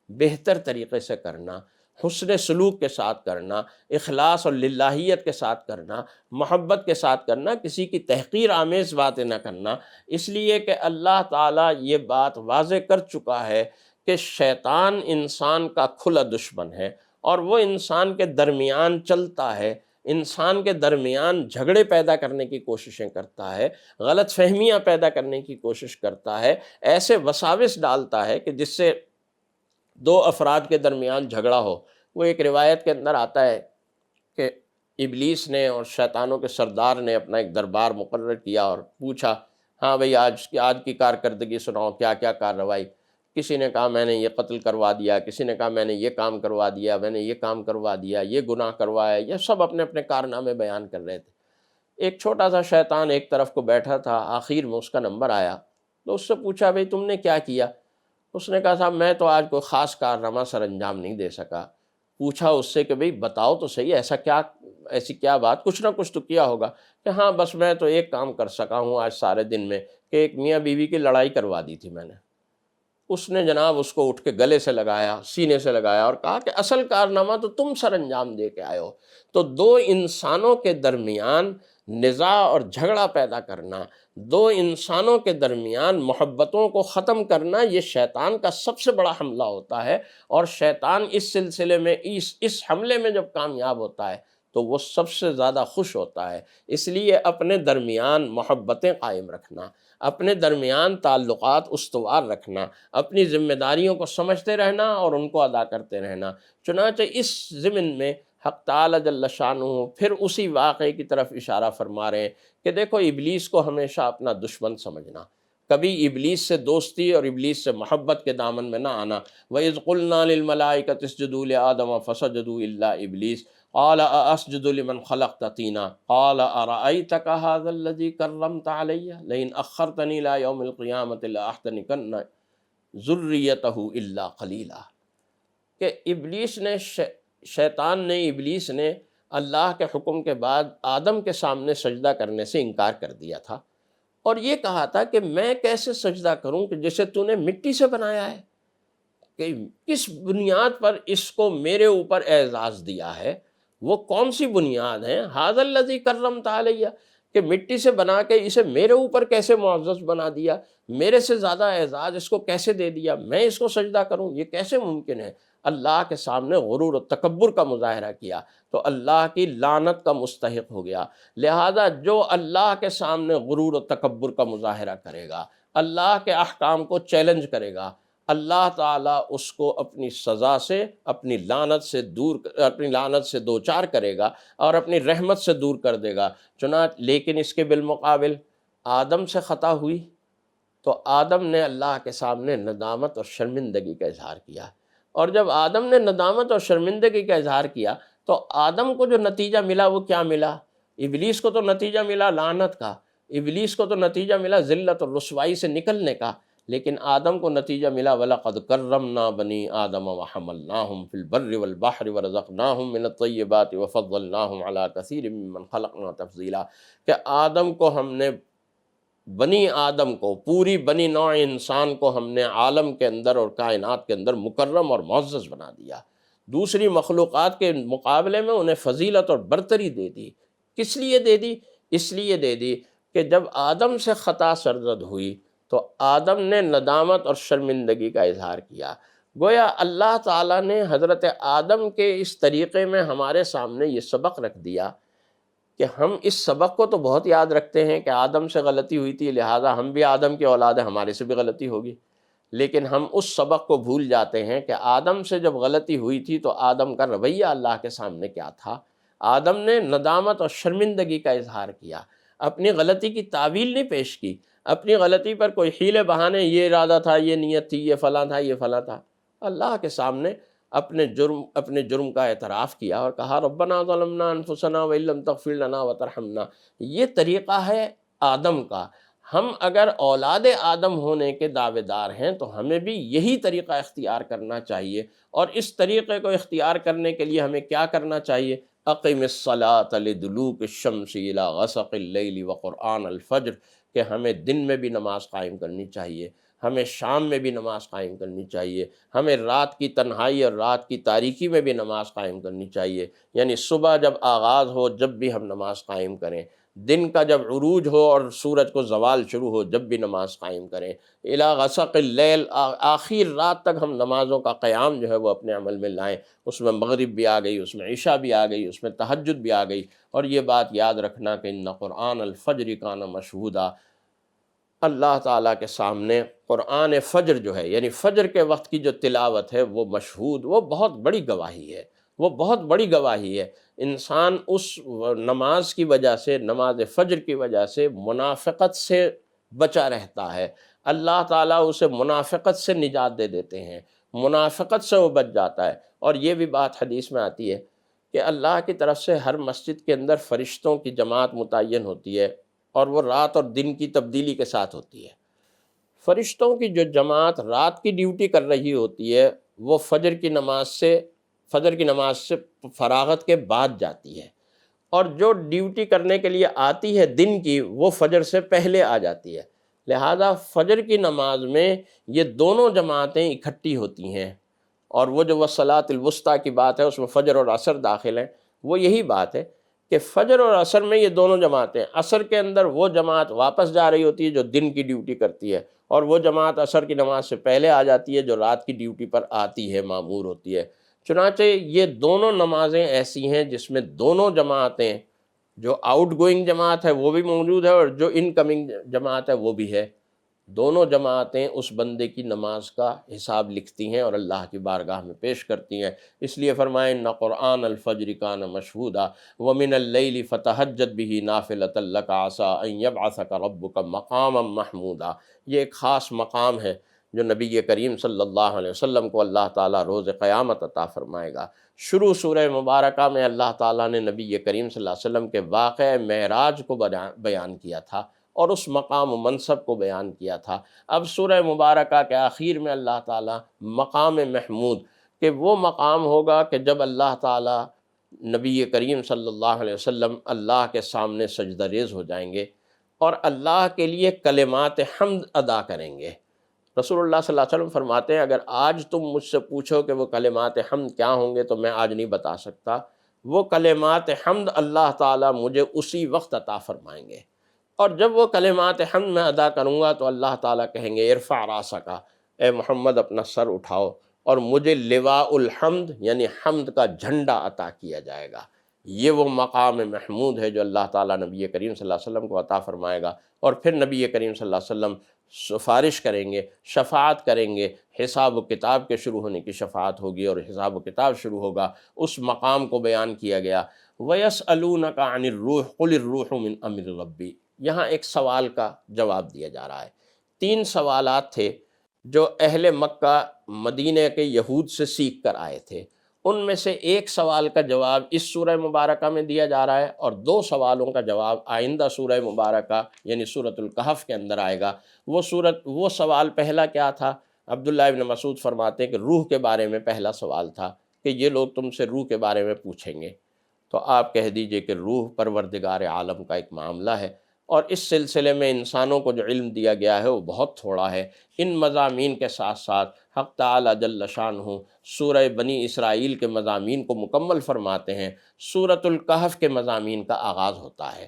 بہتر طریقے سے کرنا، حسن سلوک کے ساتھ کرنا، اخلاص اور للہیت کے ساتھ کرنا، محبت کے ساتھ کرنا، کسی کی تحقیر آمیز باتیں نہ کرنا۔ اس لیے کہ اللہ تعالیٰ یہ بات واضح کر چکا ہے کہ شیطان انسان کا کھلا دشمن ہے، اور وہ انسان کے درمیان چلتا ہے، انسان کے درمیان جھگڑے پیدا کرنے کی کوششیں کرتا ہے، غلط فہمیاں پیدا کرنے کی کوشش کرتا ہے، ایسے وساوس ڈالتا ہے کہ جس سے دو افراد کے درمیان جھگڑا ہو۔ وہ ایک روایت کے اندر آتا ہے کہ ابلیس نے اور شیطانوں کے سردار نے اپنا ایک دربار مقرر کیا اور پوچھا، ہاں بھئی آج کی کارکردگی سناؤ، کیا کیا کارروائی؟ کسی نے کہا میں نے یہ قتل کروا دیا، کسی نے کہا میں نے یہ کام کروا دیا، میں نے یہ کام کروا دیا، یہ گناہ کروایا، یہ سب اپنے اپنے کارنامے بیان کر رہے تھے۔ ایک چھوٹا سا شیطان ایک طرف کو بیٹھا تھا، آخر میں اس کا نمبر آیا تو اس سے پوچھا بھئی تم نے کیا کیا؟ اس نے کہا صاحب میں تو آج کوئی خاص کارنامہ سر انجام نہیں دے سکا۔ پوچھا اس سے کہ بھئی بتاؤ تو صحیح، ایسی کیا بات، کچھ نہ کچھ تو کیا ہوگا؟ کہ ہاں بس میں تو ایک کام کر سکا ہوں آج سارے دن میں، کہ ایک میاں بیوی کی لڑائی کروا دی تھی میں نے۔ اس نے جناب اس کو اٹھ کے گلے سے لگایا، سینے سے لگایا اور کہا کہ اصل کارنامہ تو تم سر انجام دے کے آئے ہو۔ تو دو انسانوں کے درمیان نزاع اور جھگڑا پیدا کرنا، دو انسانوں کے درمیان محبتوں کو ختم کرنا، یہ شیطان کا سب سے بڑا حملہ ہوتا ہے، اور شیطان اس سلسلے میں اس حملے میں جب کامیاب ہوتا ہے تو وہ سب سے زیادہ خوش ہوتا ہے۔ اس لیے اپنے درمیان محبتیں قائم رکھنا، اپنے درمیان تعلقات استوار رکھنا، اپنی ذمہ داریوں کو سمجھتے رہنا اور ان کو ادا کرتے رہنا۔ چنانچہ اس ضمن میں حق تعالی جل شانہ پھر اسی واقعے کی طرف اشارہ فرما رہے ہیں کہ دیکھو ابلیس کو ہمیشہ اپنا دشمن سمجھنا، کبھی ابلیس سے دوستی اور ابلیس سے محبت کے دامن میں نہ آنا۔ وَإِذْ قُلْنَا لِلْمَلَائِكَةِ اسْجُدُوا لِآدَمَ فَسَجَدُوا إِلَّا إِبْلِيسَ قَالَ أَأَسْجُدُ لِمَنْ خَلَقْتَ طِينًا قَالَ أَرَأَيْتَكَ هَذَا الَّذِي كَرَّمْتَ عَلَيَّ لَئِنْ أَخَّرْتَنِي إِلَىٰ يَوْمِ الْقِيَامَةِ لَأَحْتَنِكَنَّ ذُرِّيَّتَهُ إِلَّا قَلِيلًا، کہ ابلیس نے شیطان نے ابلیس نے اللہ کے حکم کے بعد آدم کے سامنے سجدہ کرنے سے انکار کر دیا تھا، اور یہ کہا تھا کہ میں کیسے سجدہ کروں کہ جسے تو نے مٹی سے بنایا ہے، کہ کس بنیاد پر اس کو میرے اوپر اعزاز دیا ہے، وہ کون سی بنیاد ہے؟ ھذا الذی کرمت علیہ، کہ مٹی سے بنا کے اسے میرے اوپر کیسے معزز بنا دیا، میرے سے زیادہ اعزاز اس کو کیسے دے دیا، میں اس کو سجدہ کروں، یہ کیسے ممکن ہے؟ اللہ کے سامنے غرور و تکبر کا مظاہرہ کیا تو اللہ کی لعنت کا مستحق ہو گیا۔ لہذا جو اللہ کے سامنے غرور و تکبر کا مظاہرہ کرے گا، اللہ کے احکام کو چیلنج کرے گا، اللہ تعالیٰ اس کو اپنی سزا سے، اپنی لعنت سے دوچار کرے گا اور اپنی رحمت سے دور کر دے گا۔ چنانچہ لیکن اس کے بالمقابل آدم سے خطا ہوئی تو آدم نے اللہ کے سامنے ندامت اور شرمندگی کا اظہار کیا، اور جب آدم نے ندامت اور شرمندگی کا اظہار کیا تو آدم کو جو نتیجہ ملا وہ کیا ملا؟ ابلیس کو تو نتیجہ ملا لعنت کا، ابلیس کو تو نتیجہ ملا ذلت اور رسوائی سے نکلنے کا، لیکن آدم کو نتیجہ ملا وَلَقَدْ كَرَّمْنَا بَنِي آدَمَ وَحَمَلْنَاهُمْ فِي الْبَرِّ وَالْبَحْرِ وَرَزَقْنَاهُمْ مِنَ الطَّيِّبَاتِ وَفَضَّلْنَاهُمْ عَلَىٰ كَثِيرٍ مِّمَّنْ خَلَقْنَا تَفْضِيلًا، کہ آدم کو ہم نے، بنی آدم کو، پوری بنی نوع انسان کو ہم نے عالم کے اندر اور کائنات کے اندر مکرم اور معزز بنا دیا، دوسری مخلوقات کے مقابلے میں انہیں فضیلت اور برتری دے دی۔ کس لیے دے دی؟ اس لیے دے دی کہ جب آدم سے خطا سرزد ہوئی تو آدم نے ندامت اور شرمندگی کا اظہار کیا۔ گویا اللہ تعالیٰ نے حضرت آدم کے اس طریقے میں ہمارے سامنے یہ سبق رکھ دیا کہ ہم اس سبق کو تو بہت یاد رکھتے ہیں کہ آدم سے غلطی ہوئی تھی لہٰذا ہم بھی آدم کی اولاد ہیں، ہمارے سے بھی غلطی ہوگی، لیکن ہم اس سبق کو بھول جاتے ہیں کہ آدم سے جب غلطی ہوئی تھی تو آدم کا رویہ اللہ کے سامنے کیا تھا؟ آدم نے ندامت اور شرمندگی کا اظہار کیا، اپنی غلطی کی تعویل نہیں پیش کی، اپنی غلطی پر کوئی حیلے بہانے، یہ ارادہ تھا، یہ نیت تھی، یہ فلاں تھا، یہ فلاں تھا، اللہ کے سامنے اپنے جرم کا اعتراف کیا اور کہا ربنا ظلمنا انفسنا وان لم تغفر لنا وترحمنا۔ یہ طریقہ ہے آدم کا۔ ہم اگر اولاد آدم ہونے کے دعوے دار ہیں تو ہمیں بھی یہی طریقہ اختیار کرنا چاہیے، اور اس طریقے کو اختیار کرنے کے لیے ہمیں کیا کرنا چاہیے؟ اقم الصلاۃ لدلوک الشمس الی غسق اللیل وقرآن الفجر، کہ ہمیں دن میں بھی نماز قائم کرنی چاہیے، ہمیں شام میں بھی نماز قائم کرنی چاہیے، ہمیں رات کی تنہائی اور رات کی تاریکی میں بھی نماز قائم کرنی چاہیے، یعنی صبح جب آغاز ہو جب بھی ہم نماز قائم کریں، دن کا جب عروج ہو اور سورج کو زوال شروع ہو جب بھی نماز قائم کریں، الی غسق اللیل، آخر رات تک ہم نمازوں کا قیام جو ہے وہ اپنے عمل میں لائیں، اس میں مغرب بھی آ گئی، اس میں عشاء بھی آ گئی، اس میں تہجد بھی آ گئی، اور یہ بات یاد رکھنا کہ ان قرآن الفجر کان مشہودا، اللہ تعالیٰ کے سامنے قرآن فجر جو ہے، یعنی فجر کے وقت کی جو تلاوت ہے وہ مشہود، وہ بہت بڑی گواہی ہے، وہ بہت بڑی گواہی ہے۔ انسان اس نماز کی وجہ سے، نماز فجر کی وجہ سے منافقت سے بچا رہتا ہے، اللہ تعالیٰ اسے منافقت سے نجات دے دیتے ہیں، منافقت سے وہ بچ جاتا ہے۔ اور یہ بھی بات حدیث میں آتی ہے کہ اللہ کی طرف سے ہر مسجد کے اندر فرشتوں کی جماعت متعین ہوتی ہے، اور وہ رات اور دن کی تبدیلی کے ساتھ ہوتی ہے۔ فرشتوں کی جو جماعت رات کی ڈیوٹی کر رہی ہوتی ہے وہ فجر کی نماز سے فراغت کے بعد جاتی ہے، اور جو ڈیوٹی کرنے کے لیے آتی ہے دن کی وہ فجر سے پہلے آ جاتی ہے۔ لہذا فجر کی نماز میں یہ دونوں جماعتیں اکٹھی ہوتی ہیں، اور وہ جو صلاۃ الوسطیٰ کی بات ہے اس میں فجر اور عصر داخل ہیں، وہ یہی بات ہے کہ فجر اور عصر میں یہ دونوں جماعتیں، عصر کے اندر وہ جماعت واپس جا رہی ہوتی ہے جو دن کی ڈیوٹی کرتی ہے، اور وہ جماعت عصر کی نماز سے پہلے آ جاتی ہے جو رات کی ڈیوٹی پر آتی ہے، مامور ہوتی ہے۔ چنانچہ یہ دونوں نمازیں ایسی ہیں جس میں دونوں جماعتیں، جو آؤٹ گوئنگ جماعت ہے وہ بھی موجود ہے اور جو ان کمنگ جماعت ہے وہ بھی ہے، دونوں جماعتیں اس بندے کی نماز کا حساب لکھتی ہیں اور اللہ کی بارگاہ میں پیش کرتی ہیں۔ اس لیے فرمائیں نہ قرآن الفجر کان مشہودا ومن اللیل فتہجد بہ نافلۃ لک عسیٰ ان یبعثک ربک مقاما محمودا۔ یہ ایک خاص مقام ہے جو نبی کریم صلی اللہ علیہ وسلم کو اللہ تعالیٰ روز قیامت عطا فرمائے گا۔ شروع سورہ مبارکہ میں اللہ تعالیٰ نے نبی کریم صلی اللہ علیہ وسلم کے واقعہ معراج کو بیان کیا تھا اور اس مقام و منصب کو بیان کیا تھا۔ اب سورہ مبارکہ کے آخر میں اللہ تعالیٰ مقام محمود کہ وہ مقام ہوگا کہ جب اللہ تعالیٰ نبی کریم صلی اللہ علیہ وسلم اللہ کے سامنے سجدہ ریز ہو جائیں گے اور اللہ کے لیے کلمات حمد ادا کریں گے۔ رسول اللہ صلی اللہ علیہ وسلم فرماتے ہیں اگر آج تم مجھ سے پوچھو کہ وہ کلمات حمد کیا ہوں گے تو میں آج نہیں بتا سکتا۔ وہ کلمات حمد اللہ تعالیٰ مجھے اسی وقت عطا فرمائیں گے، اور جب وہ کلمات حمد میں ادا کروں گا تو اللہ تعالیٰ کہیں گے ارفع راسک، اے محمد اپنا سر اٹھاؤ، اور مجھے لواء الحمد یعنی حمد کا جھنڈا عطا کیا جائے گا۔ یہ وہ مقام محمود ہے جو اللہ تعالیٰ نبی کریم صلی اللہ علیہ وسلم کو عطا فرمائے گا، اور پھر نبی کریم صلی اللہ علیہ وسلم سفارش کریں گے، شفاعت کریں گے، حساب و کتاب کے شروع ہونے کی شفاعت ہوگی اور حساب و کتاب شروع ہوگا۔ اس مقام کو بیان کیا گیا۔ وَيَسْأَلُونَكَ عَنِ الرُّوحِ قُلِ الرُّوحُ مِنْ أَمْرِ رَبِّي۔ یہاں ایک سوال کا جواب دیا جا رہا ہے۔ 3 سوالات تھے جو اہل مکہ مدینہ کے یہود سے سیکھ کر آئے تھے، ان میں سے ایک سوال کا جواب اس سورہ مبارکہ میں دیا جا رہا ہے، اور 2 سوالوں کا جواب آئندہ سورہ مبارکہ یعنی سورۃ الکہف کے اندر آئے گا۔ وہ سوال پہلا کیا تھا؟ عبداللہ ابن مسعود فرماتے ہیں کہ روح کے بارے میں پہلا سوال تھا کہ یہ لوگ تم سے روح کے بارے میں پوچھیں گے، تو آپ کہہ دیجئے کہ روح پروردگار عالم کا ایک معاملہ ہے، اور اس سلسلے میں انسانوں کو جو علم دیا گیا ہے وہ بہت تھوڑا ہے۔ ان مضامین کے ساتھ ساتھ حق تعالیٰ جل شانہ سورہ بنی اسرائیل کے مضامین کو مکمل فرماتے ہیں۔ سورۃ الکہف کے مضامین کا آغاز ہوتا ہے۔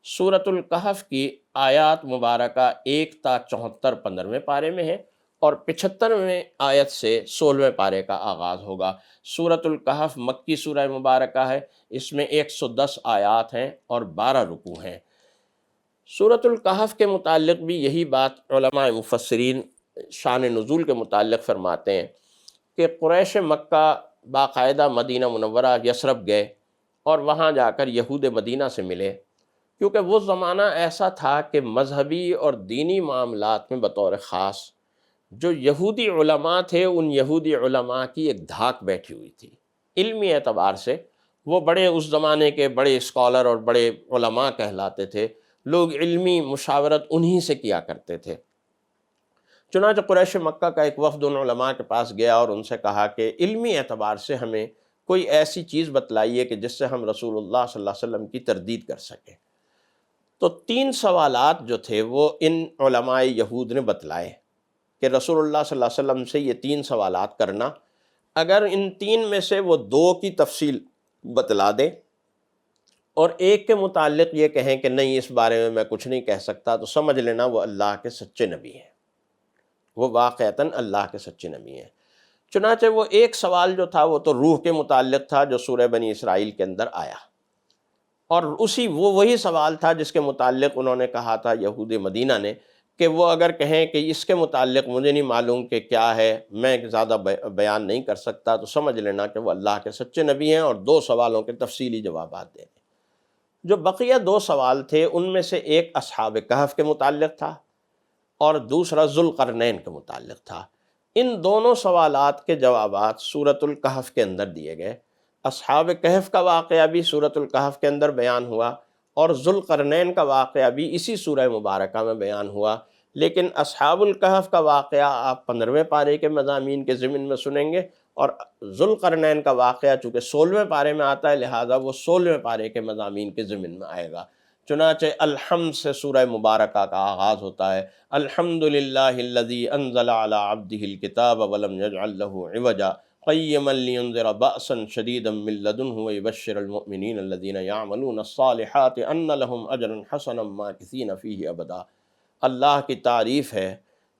سورۃ الکہف کی آیات مبارکہ 1 تا 74 15ویں پارے میں ہے، اور 75ویں آیت سے 16ویں پارے کا آغاز ہوگا۔ سورۃ الکہف مکی سورہ مبارکہ ہے، اس میں 110 آیات ہیں اور 12 رکوع ہیں۔ سورۃ الکہف کے متعلق بھی یہی بات علماء مفسرین شان نزول کے متعلق فرماتے ہیں کہ قریش مکہ باقاعدہ مدینہ منورہ یثرب گئے اور وہاں جا کر یہود مدینہ سے ملے، کیونکہ وہ زمانہ ایسا تھا کہ مذہبی اور دینی معاملات میں بطور خاص جو یہودی علماء تھے ان یہودی علماء کی ایک دھاک بیٹھی ہوئی تھی۔ علمی اعتبار سے وہ بڑے اس زمانے کے بڑے اسکالر اور بڑے علماء کہلاتے تھے، لوگ علمی مشاورت انہی سے کیا کرتے تھے۔ چنانچہ قریش مکہ کا ایک وفد ان علماء کے پاس گیا اور ان سے کہا کہ علمی اعتبار سے ہمیں کوئی ایسی چیز بتلائیے کہ جس سے ہم رسول اللہ صلی اللہ علیہ وسلم کی تردید کر سکیں۔ تو 3 سوالات جو تھے وہ ان علماء یہود نے بتلائے کہ رسول اللہ صلی اللہ علیہ وسلم سے یہ 3 سوالات کرنا، اگر ان 3 میں سے وہ 2 کی تفصیل بتلا دیں اور ایک کے متعلق یہ کہیں کہ نہیں اس بارے میں میں کچھ نہیں کہہ سکتا، تو سمجھ لینا وہ اللہ کے سچے نبی ہیں، وہ واقعتاً اللہ کے سچے نبی ہیں۔ چنانچہ وہ ایک سوال جو تھا وہ تو روح کے متعلق تھا جو سورہ بنی اسرائیل کے اندر آیا، اور وہی سوال تھا جس کے متعلق انہوں نے کہا تھا یہود مدینہ نے کہ وہ اگر کہیں کہ اس کے متعلق مجھے نہیں معلوم کہ کیا ہے، میں زیادہ بیان نہیں کر سکتا، تو سمجھ لینا کہ وہ اللہ کے سچے نبی ہیں اور 2 سوالوں کے تفصیلی جوابات دیں۔ جو بقیہ 2 سوال تھے ان میں سے ایک اصحاب کہف کے متعلق تھا اور دوسرا ذوالقرنین کے متعلق تھا۔ ان دونوں سوالات کے جوابات سورۃ الکہف کے اندر دیے گئے۔ اصحاب کہف کا واقعہ بھی سورۃ الکہف کے اندر بیان ہوا اور ذوالقرنین کا واقعہ بھی اسی سورہ مبارکہ میں بیان ہوا، لیکن اصحاب الکہف کا واقعہ آپ 15ویں پارے کے مضامین کے ضمن میں سنیں گے، اور ذوالقرنین کا واقعہ چونکہ 16ویں پارے میں آتا ہے لہٰذا وہ 16ویں پارے کے مضامین کے ضمن میں آئے گا۔ چنانچہ الحمد سے سورہ مبارکہ کا آغاز ہوتا ہے۔ الحمدللہ الذی انزل علی عبدہ الکتاب ولم یجعل لہ عوجا قیما لینذر بأسا شدیدا من لدنہ ویبشر المؤمنین الذین یعملون الصالحات ان لہم اجرا حسنا ماکثین فیہ ابدا۔ اللہ کی تعریف ہے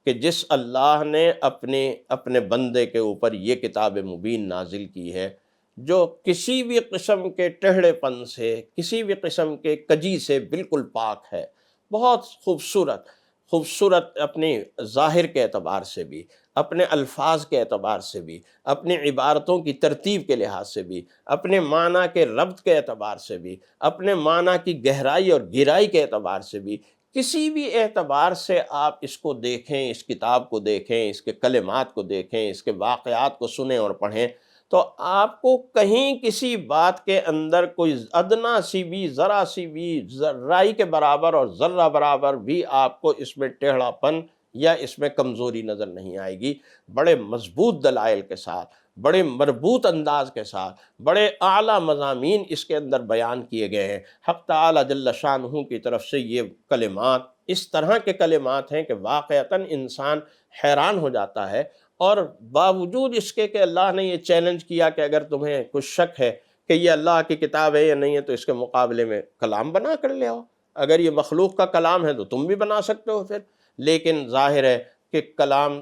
کہ جس اللہ نے اپنے بندے کے اوپر یہ کتاب مبین نازل کی ہے جو کسی بھی قسم کے ٹیڑھے پن سے، کسی بھی قسم کے کجی سے بالکل پاک ہے، بہت خوبصورت، خوبصورت اپنی ظاہر کے اعتبار سے بھی، اپنے الفاظ کے اعتبار سے بھی، اپنی عبارتوں کی ترتیب کے لحاظ سے بھی، اپنے معنی کے ربط کے اعتبار سے بھی، اپنے معنی کی گہرائی اور گہرائی کے اعتبار سے بھی، کسی بھی اعتبار سے آپ اس کو دیکھیں، اس کتاب کو دیکھیں، اس کے کلمات کو دیکھیں، اس کے واقعات کو سنیں اور پڑھیں، تو آپ کو کہیں کسی بات کے اندر کوئی ادنا سی بھی، ذرا سی بھی، رائی کے برابر اور ذرہ برابر بھی آپ کو اس میں ٹیڑھا پن یا اس میں کمزوری نظر نہیں آئے گی۔ بڑے مضبوط دلائل کے ساتھ، بڑے مربوط انداز کے ساتھ، بڑے اعلیٰ مضامین اس کے اندر بیان کیے گئے ہیں۔ حق تعالی جل شانہ کی طرف سے یہ کلمات اس طرح کے کلمات ہیں کہ واقعتاً انسان حیران ہو جاتا ہے، اور باوجود اس کے کہ اللہ نے یہ چیلنج کیا کہ اگر تمہیں کچھ شک ہے کہ یہ اللہ کی کتاب ہے یا نہیں ہے تو اس کے مقابلے میں کلام بنا کر لے آؤ، اگر یہ مخلوق کا کلام ہے تو تم بھی بنا سکتے ہو پھر۔ لیکن ظاہر ہے کہ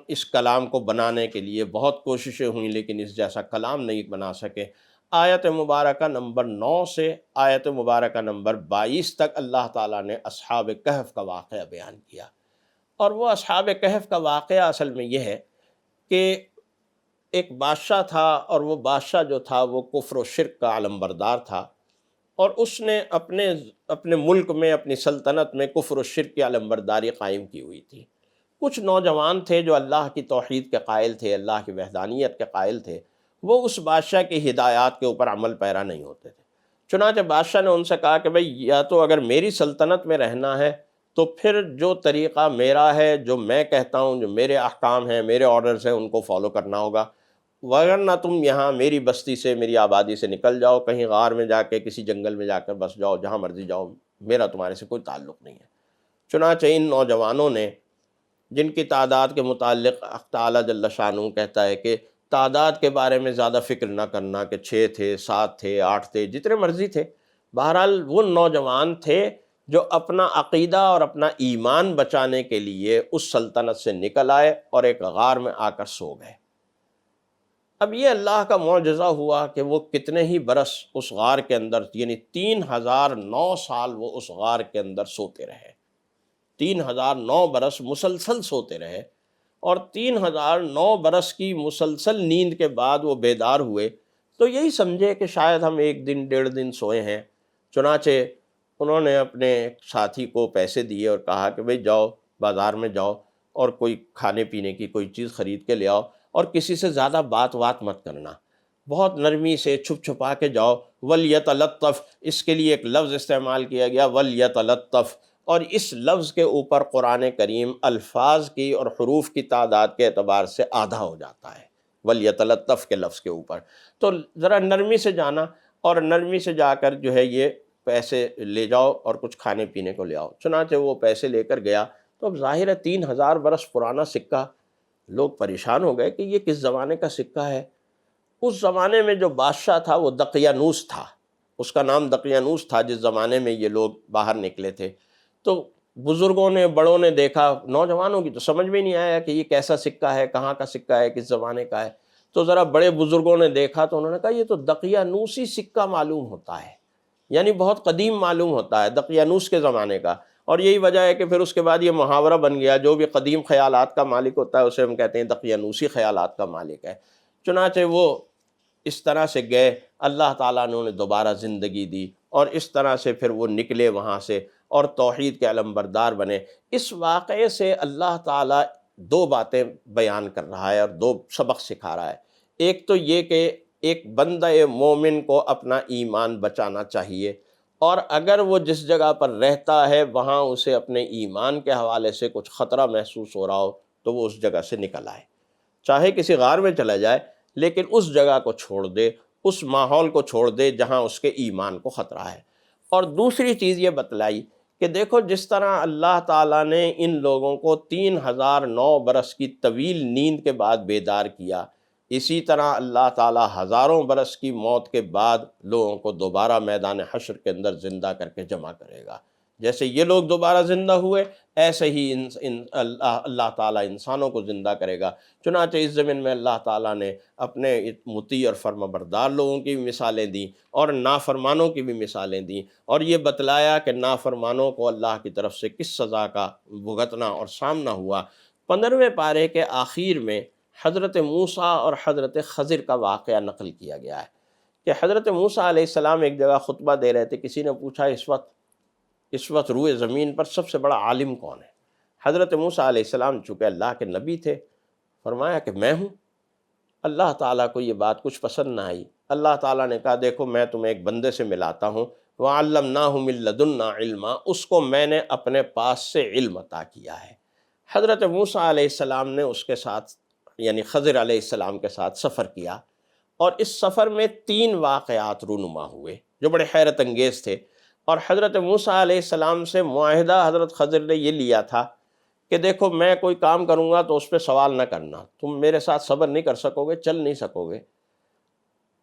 اس کلام کو بنانے کے لیے بہت کوششیں ہوئیں، لیکن اس جیسا کلام نہیں بنا سکے۔ آیت مبارکہ نمبر 9 سے آیت مبارکہ نمبر 22 تک اللہ تعالیٰ نے اصحاب کہف کا واقعہ بیان کیا، اور وہ اصحاب کہف کا واقعہ اصل میں یہ ہے کہ ایک بادشاہ تھا، اور وہ بادشاہ جو تھا وہ کفر و شرک کا علم بردار تھا، اور اس نے اپنے ملک میں، اپنی سلطنت میں کفر و شرک کی علم برداری قائم کی ہوئی تھی۔ کچھ نوجوان تھے جو اللہ کی توحید کے قائل تھے، اللہ کی وحدانیت کے قائل تھے، وہ اس بادشاہ کی ہدایات کے اوپر عمل پیرا نہیں ہوتے تھے۔ چنانچہ بادشاہ نے ان سے کہا کہ بھئی یا تو اگر میری سلطنت میں رہنا ہے تو پھر جو طریقہ میرا ہے، جو میں کہتا ہوں، جو میرے احکام ہیں، میرے آرڈرز ہیں، ان کو فالو کرنا ہوگا، ورنہ تم یہاں میری بستی سے، میری آبادی سے نکل جاؤ، کہیں غار میں جا کے، کسی جنگل میں جا کر بس جاؤ، جہاں مرضی جاؤ، میرا تمہارے سے کوئی تعلق نہیں ہے۔ چنانچہ ان نوجوانوں نے، جن کی تعداد کے متعلق حق تعالیٰ جل شانہ کہتا ہے کہ تعداد کے بارے میں زیادہ فکر نہ کرنا کہ 6 تھے، 7 تھے، 8 تھے، جتنے مرضی تھے، بہرحال وہ نوجوان تھے جو اپنا عقیدہ اور اپنا ایمان بچانے کے لیے اس سلطنت سے نکل آئے اور ایک غار میں آ کر سو گئے۔ اب یہ اللہ کا معجزہ ہوا کہ وہ کتنے ہی برس اس غار کے اندر، یعنی 3009 سال وہ اس غار کے اندر سوتے رہے، 3009 برس مسلسل سوتے رہے، اور 3009 برس کی مسلسل نیند کے بعد وہ بیدار ہوئے تو یہی سمجھے کہ شاید ہم 1 دن 1.5 دن سوئے ہیں۔ چنانچہ انہوں نے اپنے ساتھی کو پیسے دیے اور کہا کہ بھئی جاؤ بازار میں جاؤ اور کوئی کھانے پینے کی کوئی چیز خرید کے لے آؤ، اور کسی سے زیادہ بات مت کرنا، بہت نرمی سے چھپ چھپا کے جاؤ۔ وَلْيَتَلَطَّفْ، اس کے لیے ایک لفظ استعمال کیا گیا، وَلْيَتَلَطَّفْ، اور اس لفظ کے اوپر قرآن کریم الفاظ کی اور حروف کی تعداد کے اعتبار سے آدھا ہو جاتا ہے، وَلْيَتَلَطَّفْ کے لفظ کے اوپر۔ تو ذرا نرمی سے جانا، اور نرمی سے جا کر جو ہے یہ پیسے لے جاؤ اور کچھ کھانے پینے کو لے آؤ۔ چنانچہ وہ پیسے لے کر گیا، تو اب ظاہر ہے 3000 برس پرانا سکہ، لوگ پریشان ہو گئے کہ یہ کس زمانے کا سکہ ہے۔ اس زمانے میں جو بادشاہ تھا وہ دقیانوس تھا، اس کا نام دقیانوس تھا، جس زمانے میں یہ لوگ باہر نکلے تھے۔ تو بزرگوں نے، بڑوں نے دیکھا، نوجوانوں کی تو سمجھ میں نہیں آیا کہ یہ کیسا سکہ ہے، کہاں کا سکہ ہے، کس زمانے کا ہے۔ تو ذرا بڑے بزرگوں نے دیکھا تو انہوں نے کہا یہ تو دقیانوسی سکہ معلوم ہوتا ہے، یعنی بہت قدیم معلوم ہوتا ہے، دقیانوس کے زمانے کا۔ اور یہی وجہ ہے کہ پھر اس کے بعد یہ محاورہ بن گیا، جو بھی قدیم خیالات کا مالک ہوتا ہے اسے ہم کہتے ہیں دقیانوسی خیالات کا مالک ہے۔ چنانچہ وہ اس طرح سے گئے، اللہ تعالیٰ نے انہیں دوبارہ زندگی دی، اور اس طرح سے پھر وہ نکلے وہاں سے اور توحید کے علم بردار بنے۔ اس واقعے سے اللہ تعالیٰ 2 باتیں بیان کر رہا ہے اور 2 سبق سکھا رہا ہے۔ ایک تو یہ کہ ایک بندہ مومن کو اپنا ایمان بچانا چاہیے، اور اگر وہ جس جگہ پر رہتا ہے وہاں اسے اپنے ایمان کے حوالے سے کچھ خطرہ محسوس ہو رہا ہو تو وہ اس جگہ سے نکل آئے، چاہے کسی غار میں چلا جائے، لیکن اس جگہ کو چھوڑ دے، اس ماحول کو چھوڑ دے جہاں اس کے ایمان کو خطرہ ہے۔ اور دوسری چیز یہ بتلائی کہ دیکھو جس طرح اللہ تعالیٰ نے ان لوگوں کو 3009 برس کی طویل نیند کے بعد بیدار کیا، اسی طرح اللہ تعالیٰ ہزاروں برس کی موت کے بعد لوگوں کو دوبارہ میدان حشر کے اندر زندہ کر کے جمع کرے گا۔ جیسے یہ لوگ دوبارہ زندہ ہوئے، ایسے ہی اللہ تعالیٰ انسانوں کو زندہ کرے گا۔ چنانچہ اس زمین میں اللہ تعالیٰ نے اپنے مطیع اور فرما بردار لوگوں کی بھی مثالیں دیں اور نافرمانوں کی بھی مثالیں دیں، اور یہ بتلایا کہ نافرمانوں کو اللہ کی طرف سے کس سزا کا بھگتنا اور سامنا ہوا۔ 15ویں پارے کے آخر میں حضرت موسیٰ اور حضرت خضر کا واقعہ نقل کیا گیا ہے کہ حضرت موسیٰ علیہ السلام ایک جگہ خطبہ دے رہے تھے، کسی نے پوچھا اس وقت روئے زمین پر سب سے بڑا عالم کون ہے؟ حضرت موسیٰ علیہ السلام چونکہ اللہ کے نبی تھے، فرمایا کہ میں ہوں۔ اللہ تعالیٰ کو یہ بات کچھ پسند نہ آئی۔ اللہ تعالیٰ نے کہا دیکھو میں تمہیں ایک بندے سے ملاتا ہوں، وَعَلَّمْنَاهُ مِن لَّدُنَّا عِلْمًا، اس کو میں نے اپنے پاس سے علم عطا کیا ہے۔ حضرت موسیٰ علیہ السلام نے اس کے ساتھ یعنی خضر علیہ السلام کے ساتھ سفر کیا، اور اس سفر میں 3 واقعات رونما ہوئے جو بڑے حیرت انگیز تھے۔ اور حضرت موسیٰ علیہ السلام سے معاہدہ حضرت خضر نے یہ لیا تھا کہ دیکھو میں کوئی کام کروں گا تو اس پہ سوال نہ کرنا، تم میرے ساتھ صبر نہیں کر سکو گے، چل نہیں سکو گے۔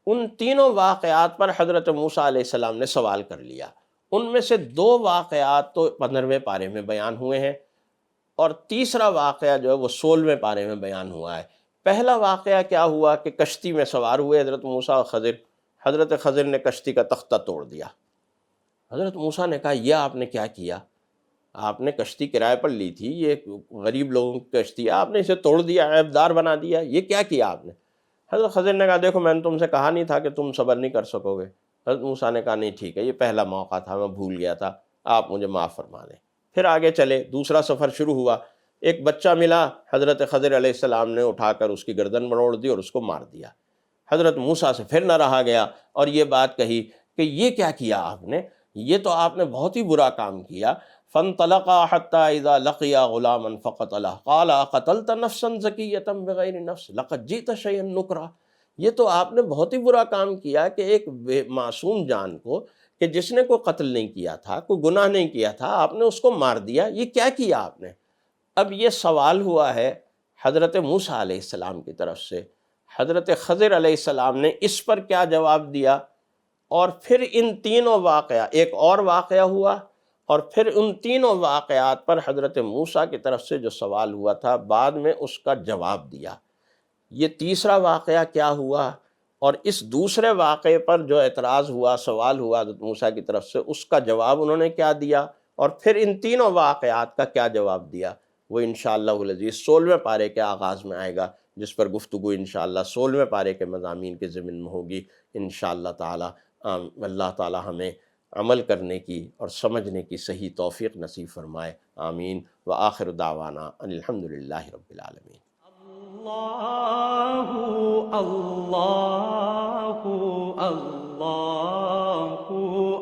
ان تینوں واقعات پر حضرت موسیٰ علیہ السلام نے سوال کر لیا۔ ان میں سے 2 واقعات تو 15ویں پارے میں بیان ہوئے ہیں، اور تیسرا واقعہ جو ہے وہ 16ویں پارے میں بیان ہوا ہے۔ پہلا واقعہ کیا ہوا کہ کشتی میں سوار ہوئے حضرت موسیٰ اور خضر، حضرت خضر نے کشتی کا تختہ توڑ دیا۔ حضرت موسیٰ نے کہا یہ آپ نے کیا کیا؟ آپ نے کشتی کرائے پر لی تھی، یہ غریب لوگوں کی کشتی ہے، آپ نے اسے توڑ دیا، عیب دار بنا دیا، یہ کیا کیا آپ نے؟ حضرت خضر نے کہا دیکھو میں نے تم سے کہا نہیں تھا کہ تم صبر نہیں کر سکو گے۔ حضرت موسیٰ نے کہا نہیں ٹھیک ہے، یہ پہلا موقع تھا، میں بھول گیا تھا، آپ مجھے معاف فرما دیں۔ پھر آگے چلے، دوسرا سفر شروع ہوا، ایک بچہ ملا، حضرت خضر علیہ السلام نے اٹھا کر اس کی گردن مروڑ دی اور اس کو مار دیا۔ حضرت موسیٰ سے پھر نہ رہا گیا اور یہ بات کہی کہ یہ کیا کیا آپ نے؟ یہ تو آپ نے بہت ہی برا کام کیا۔ فَانطَلَقَا حَتَّى إِذَا لَقِيَا غُلَامًا فَقَتَلَهُ قَالَ أَقَتَلْتَ نَفْسًا زَكِيَّةً بِغَيْرِ نَفْسٍ لَقَدْ جِئْتَ شَيْئًا نُكْرًا۔ یہ تو آپ نے بہت ہی برا کام کیا کہ ایک معصوم جان کو، کہ جس نے کوئی قتل نہیں کیا تھا، کوئی گناہ نہیں کیا تھا، آپ نے اس کو مار دیا، یہ کیا کیا آپ نے؟ اب یہ سوال ہوا ہے حضرت موسیٰ علیہ السلام کی طرف سے۔ حضرت خضر علیہ السلام نے اس پر کیا جواب دیا؟ اور پھر ان تینوں ایک اور واقعہ ہوا، اور پھر ان تینوں واقعات پر حضرت موسیٰ کی طرف سے جو سوال ہوا تھا بعد میں اس کا جواب دیا۔ یہ تیسرا واقعہ کیا ہوا، اور اس دوسرے واقعے پر جو اعتراض ہوا، سوال ہوا حضرت موسیٰ کی طرف سے، اس کا جواب انہوں نے کیا دیا، اور پھر ان تینوں واقعات کا کیا جواب دیا، وہ انشاءاللہ العزیز 16ویں پارے کے آغاز میں آئے گا، جس پر گفتگو انشاءاللہ 16ویں پارے کے مضامین کے ضمن میں ہوگی انشاءاللہ تعالی۔ اللہ تعالی ہمیں عمل کرنے کی اور سمجھنے کی صحیح توفیق نصیب فرمائے، آمین۔ وآخر دعوانا ان الحمدللہ رب العالمین۔ اللہ اللہ اللہ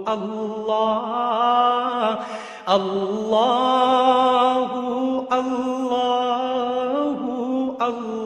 اللہ اللہ اللہ اللہ